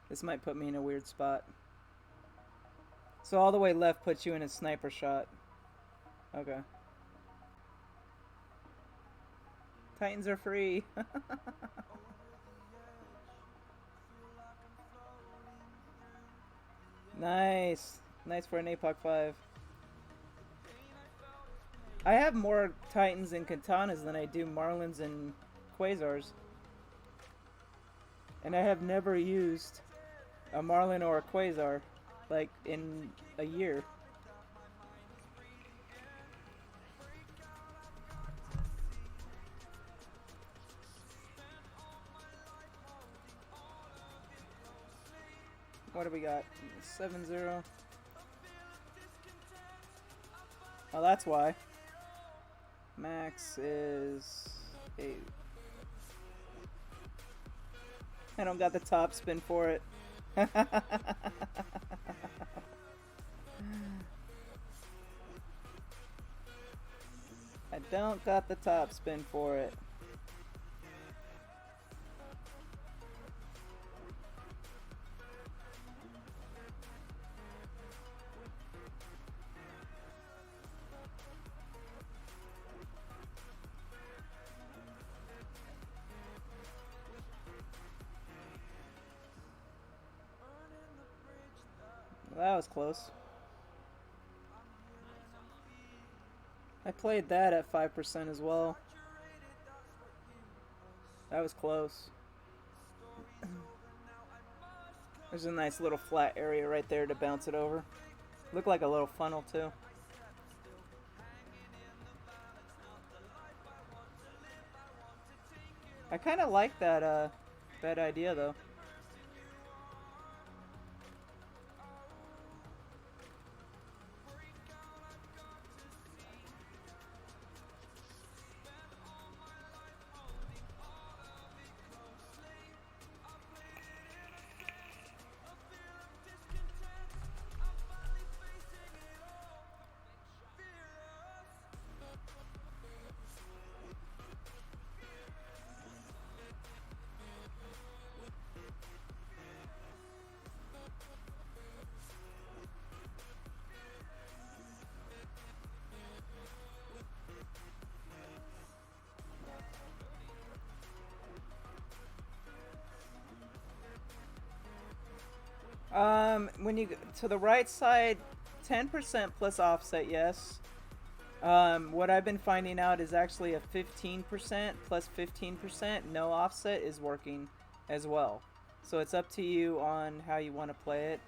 This might put me in a weird spot. So all the way left puts you in a sniper shot. Okay. Titans are free. Nice. Nice for an APOC 5. I have more Titans and Katanas than I do Marlins and Quasars. And I have never used a Marlin or a Quasar, like, in a year. What do we got? 7-0. Oh, that's why. Max is 8. I don't got the top spin for it. I don't got the top spin for it. That was close. I played that at 5% as well. That was close. There's a nice little flat area right there to bounce it over. Looked like a little funnel too. I kind of like that that idea though. When you go to the right side, 10% plus offset, yes. What I've been finding out is actually a 15% plus 15% no offset is working as well. So it's up to you on how you want to play it.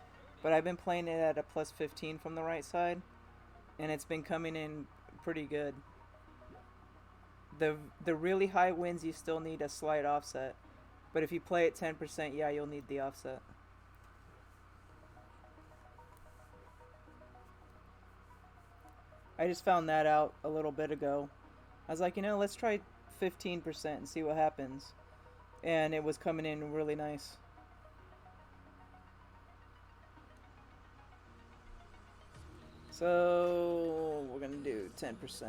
But I've been playing it at a plus 15 from the right side, and it's been coming in pretty good. the really high winds you still need a slight offset, but if you play at 10%, yeah, you'll need the offset. I just found that out a little bit ago. I was like, let's try 15% and see what happens, and it was coming in really nice. So we're gonna do 10%.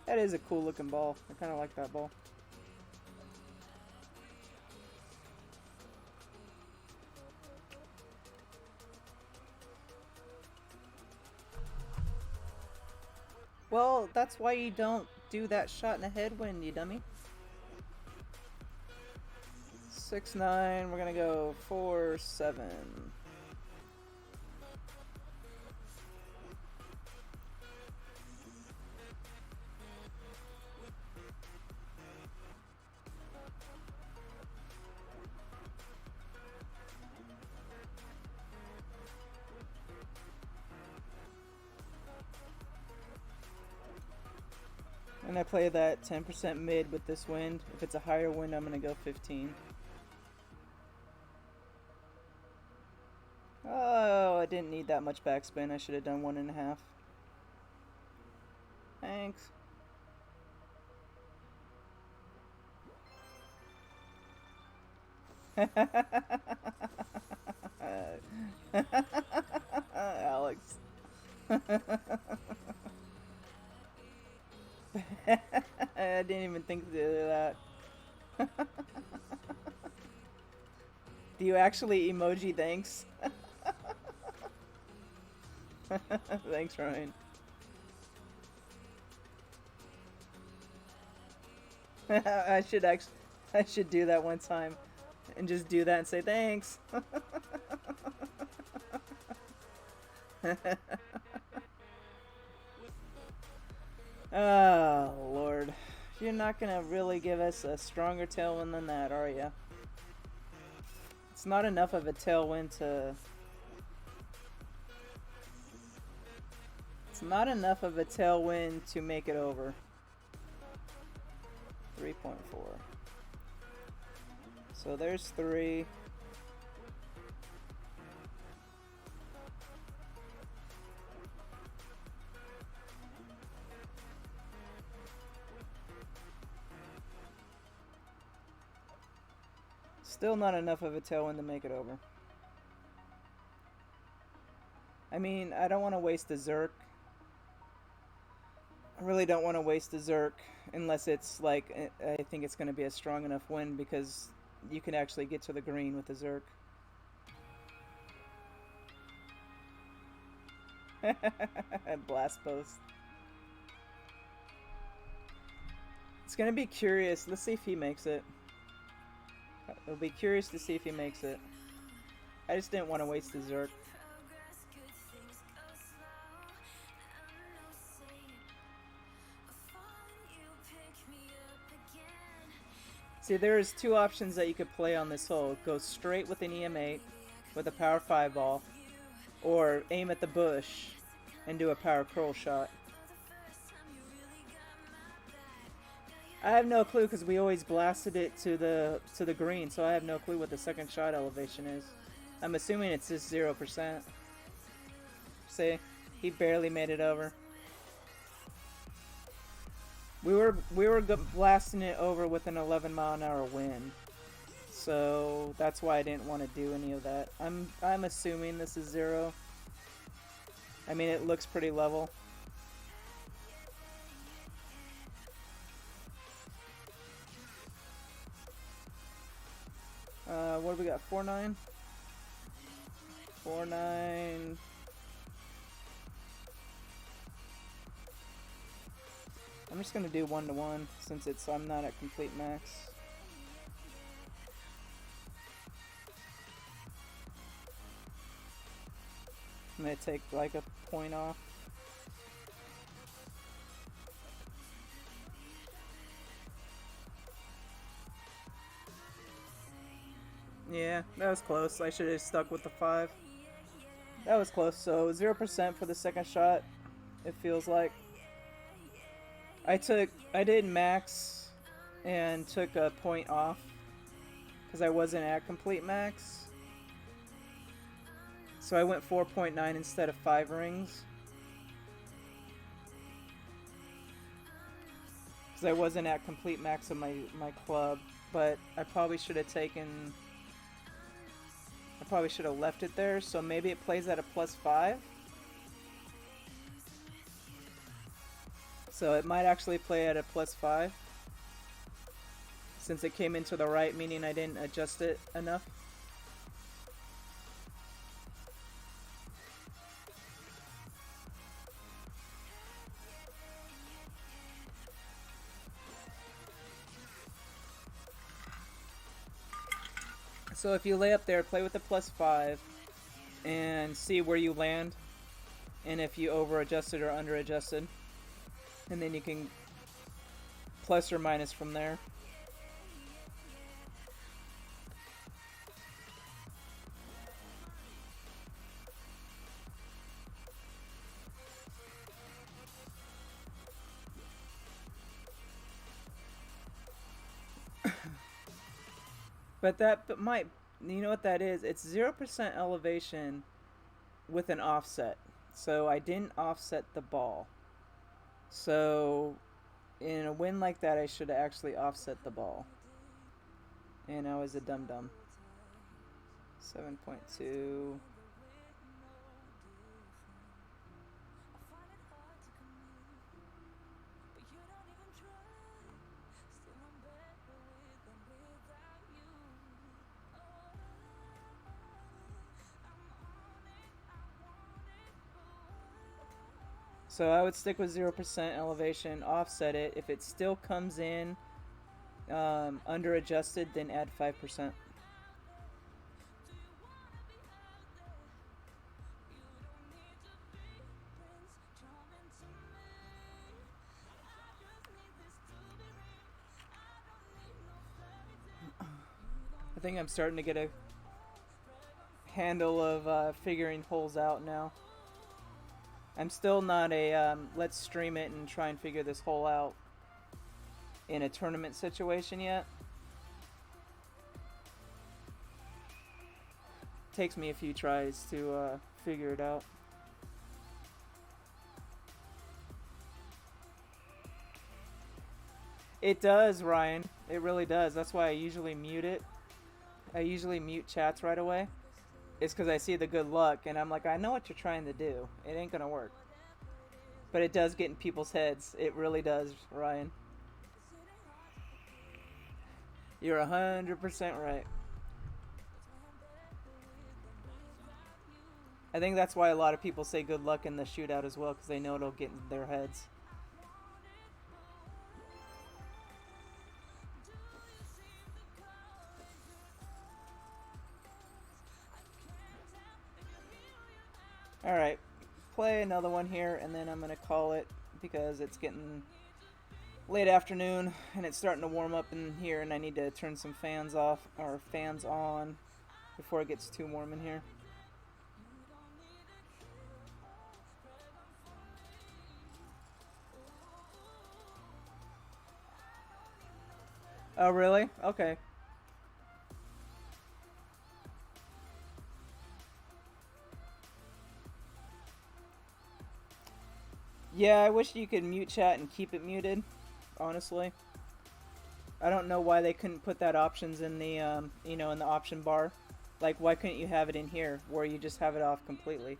That is a cool looking ball. I kind of like that ball. Well, that's why you don't do that shot in the headwind, you dummy. 6-9. We're gonna go 4-7. And I play that 10% mid with this wind. If it's a higher wind, I'm gonna go 15. Oh, I didn't need that much backspin. I should have done 1.5. Thanks. Alex. I didn't even think to do that. Do you actually emoji thanks? Thanks, Ryan. I should do that one time and just do that and say thanks. Oh, Lord. You're not gonna really give us a stronger tailwind than that, are you? It's not enough of a tailwind to... It's not enough of a tailwind to make it over. 3.4. So there's 3. Still not enough of a tailwind to make it over. I mean, I don't want to waste a Zerk. I really don't want to waste a Zerk unless it's like, I think it's going to be a strong enough wind because you can actually get to the green with the Zerk. Blast post. It's going to be curious. Let's see if he makes it. It'll be curious to see if he makes it. I just didn't want to waste the Zerk. See, there's 2 options that you could play on this hole. Go straight with an EM8 with a power 5 ball, or aim at the bush and do a power curl shot. I have no clue because we always blasted it to the green, so I have no clue what the second shot elevation is. I'm assuming it's just 0%. See, he barely made it over. We were blasting it over with an 11-mile-an-hour wind, so that's why I didn't want to do any of that. I'm assuming this is 0. I mean, it looks pretty level. What do we got? 4-9? 4-9. I'm just gonna do 1-1 since I'm not at complete max. I'm gonna take like a point off. Yeah, that was close. I should have stuck with the 5. That was close. So 0% for the second shot, it feels like. I did max and took a point off because I wasn't at complete max. So I went 4.9 instead of 5 rings. Because I wasn't at complete max of my club. But I probably should have taken... I probably should have left it there. So maybe it plays at a +5. So it might actually play at a +5. Since it came into the right, meaning I didn't adjust it enough. So if you lay up there, play with the +5 and see where you land and if you over adjusted or under adjusted, and then you can plus or minus from there. But that might, you know what that is? It's 0% elevation with an offset. So I didn't offset the ball. So in a win like that, I should have actually offset the ball. And I was a dum-dum. 7.2. So I would stick with 0% elevation, offset it. If it still comes in under adjusted, then add 5%. I think I'm starting to get a handle of figuring holes out now. I'm still not a let's stream it and try and figure this hole out in a tournament situation yet. Takes me a few tries to figure it out. It does, Ryan. It really does. That's why I usually mute it. I usually mute chats right away. It's because I see the good luck, and I'm like, I know what you're trying to do. It ain't gonna work. But it does get in people's heads. It really does, Ryan. You're 100% right. I think that's why a lot of people say good luck in the shootout as well, because they know it'll get in their heads. Alright, play another one here, and then I'm going to call it, because it's getting late afternoon, and it's starting to warm up in here, and I need to turn some fans off, or fans on, before it gets too warm in here. Oh, really? Okay. Yeah, I wish you could mute chat and keep it muted, honestly. I don't know why they couldn't put that options in the, in the option bar. Like, why couldn't you have it in here, where you just have it off completely?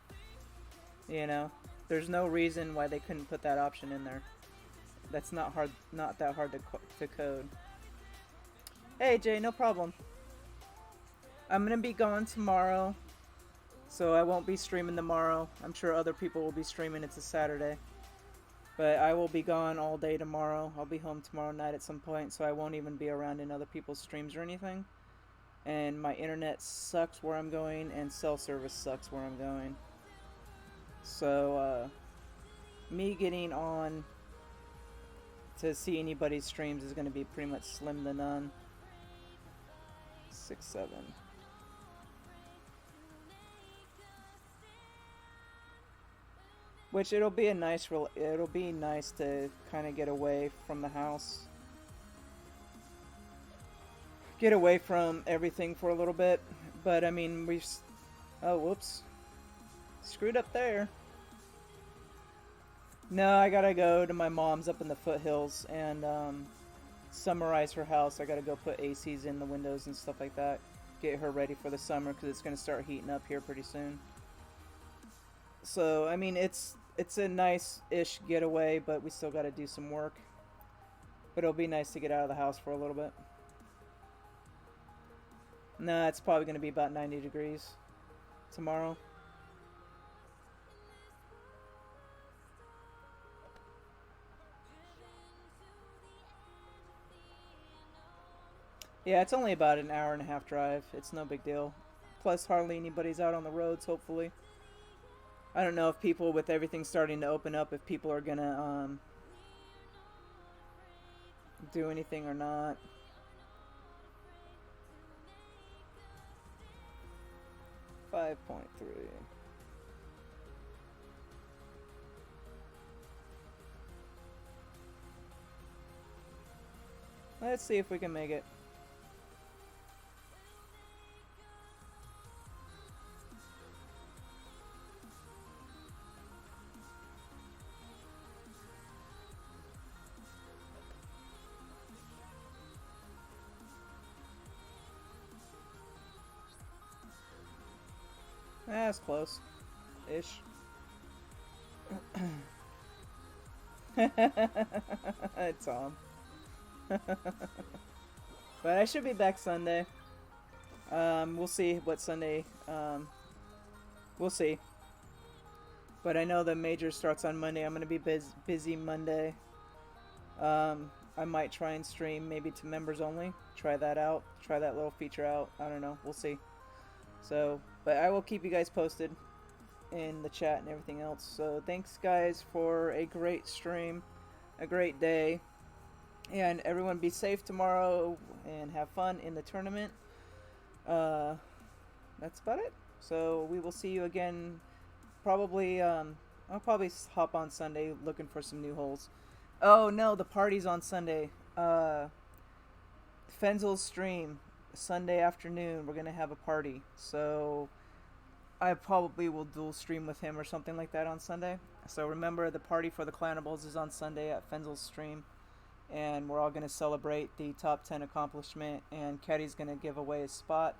There's no reason why they couldn't put that option in there. That's not that hard to code. Hey, Jay, no problem. I'm gonna be gone tomorrow, so I won't be streaming tomorrow. I'm sure other people will be streaming. It's a Saturday. But I will be gone all day tomorrow. I'll be home tomorrow night at some point, so I won't even be around in other people's streams or anything. And my internet sucks where I'm going, and cell service sucks where I'm going. So, me getting on to see anybody's streams is going to be pretty much slim to none. 6, 7. Which it'll be nice to kind of get away from the house. Get away from everything for a little bit. But I mean, oh, whoops. Screwed up there. No, I gotta go to my mom's up in the foothills and summarize her house. I gotta go put ACs in the windows and stuff like that. Get her ready for the summer because it's gonna start heating up here pretty soon. So I mean, it's a nice-ish getaway, but we still gotta do some work. But it'll be nice to get out of the house for a little bit. Nah, it's probably gonna be about 90 degrees tomorrow. Yeah, it's only about an hour and a half drive. It's no big deal. Plus, hardly anybody's out on the roads, hopefully. I don't know if people, with everything starting to open up, if people are gonna do anything or not. .3. Let's see if we can make it. That's close. Ish. It's on. But I should be back Sunday. We'll see what Sunday. We'll see. But I know the major starts on Monday. I'm gonna be busy Monday. I might try and stream maybe to members only. Try that out. Try that little feature out. I don't know. We'll see. So, but I will keep you guys posted in the chat and everything else. So thanks guys for a great stream, a great day, and everyone be safe tomorrow and have fun in the tournament. That's about it. So we will see you again. Probably I'll probably hop on Sunday looking for some new holes. Oh no, the party's on Sunday. Fenzel's stream Sunday afternoon. We're gonna have a party, so I probably will dual stream with him or something like that on Sunday. So remember, the party for the Clanables is on Sunday at Fenzel's stream, and we're all gonna celebrate the top 10 accomplishment. And Keddy's gonna give away a spot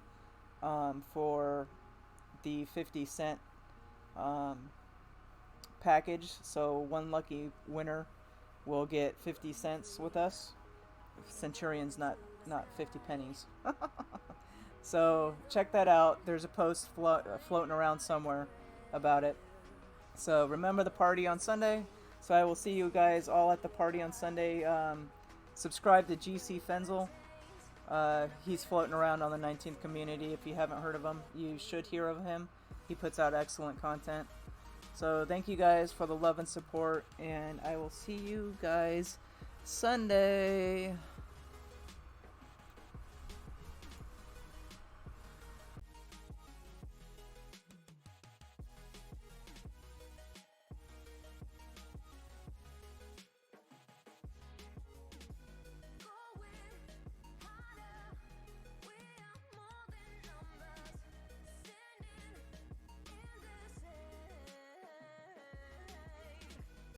for the 50 cent package. So one lucky winner will get 50 cents with us. Centurion's not 50 pennies. So check that out. There's a post floating around somewhere about it. So remember the party on Sunday. So I will see you guys all at the party on Sunday. Subscribe to GC Fenzel. He's floating around on the 19th community. If you haven't heard of him, you should hear of him. He puts out excellent content. So thank you guys for the love and support, and I will see you guys Sunday.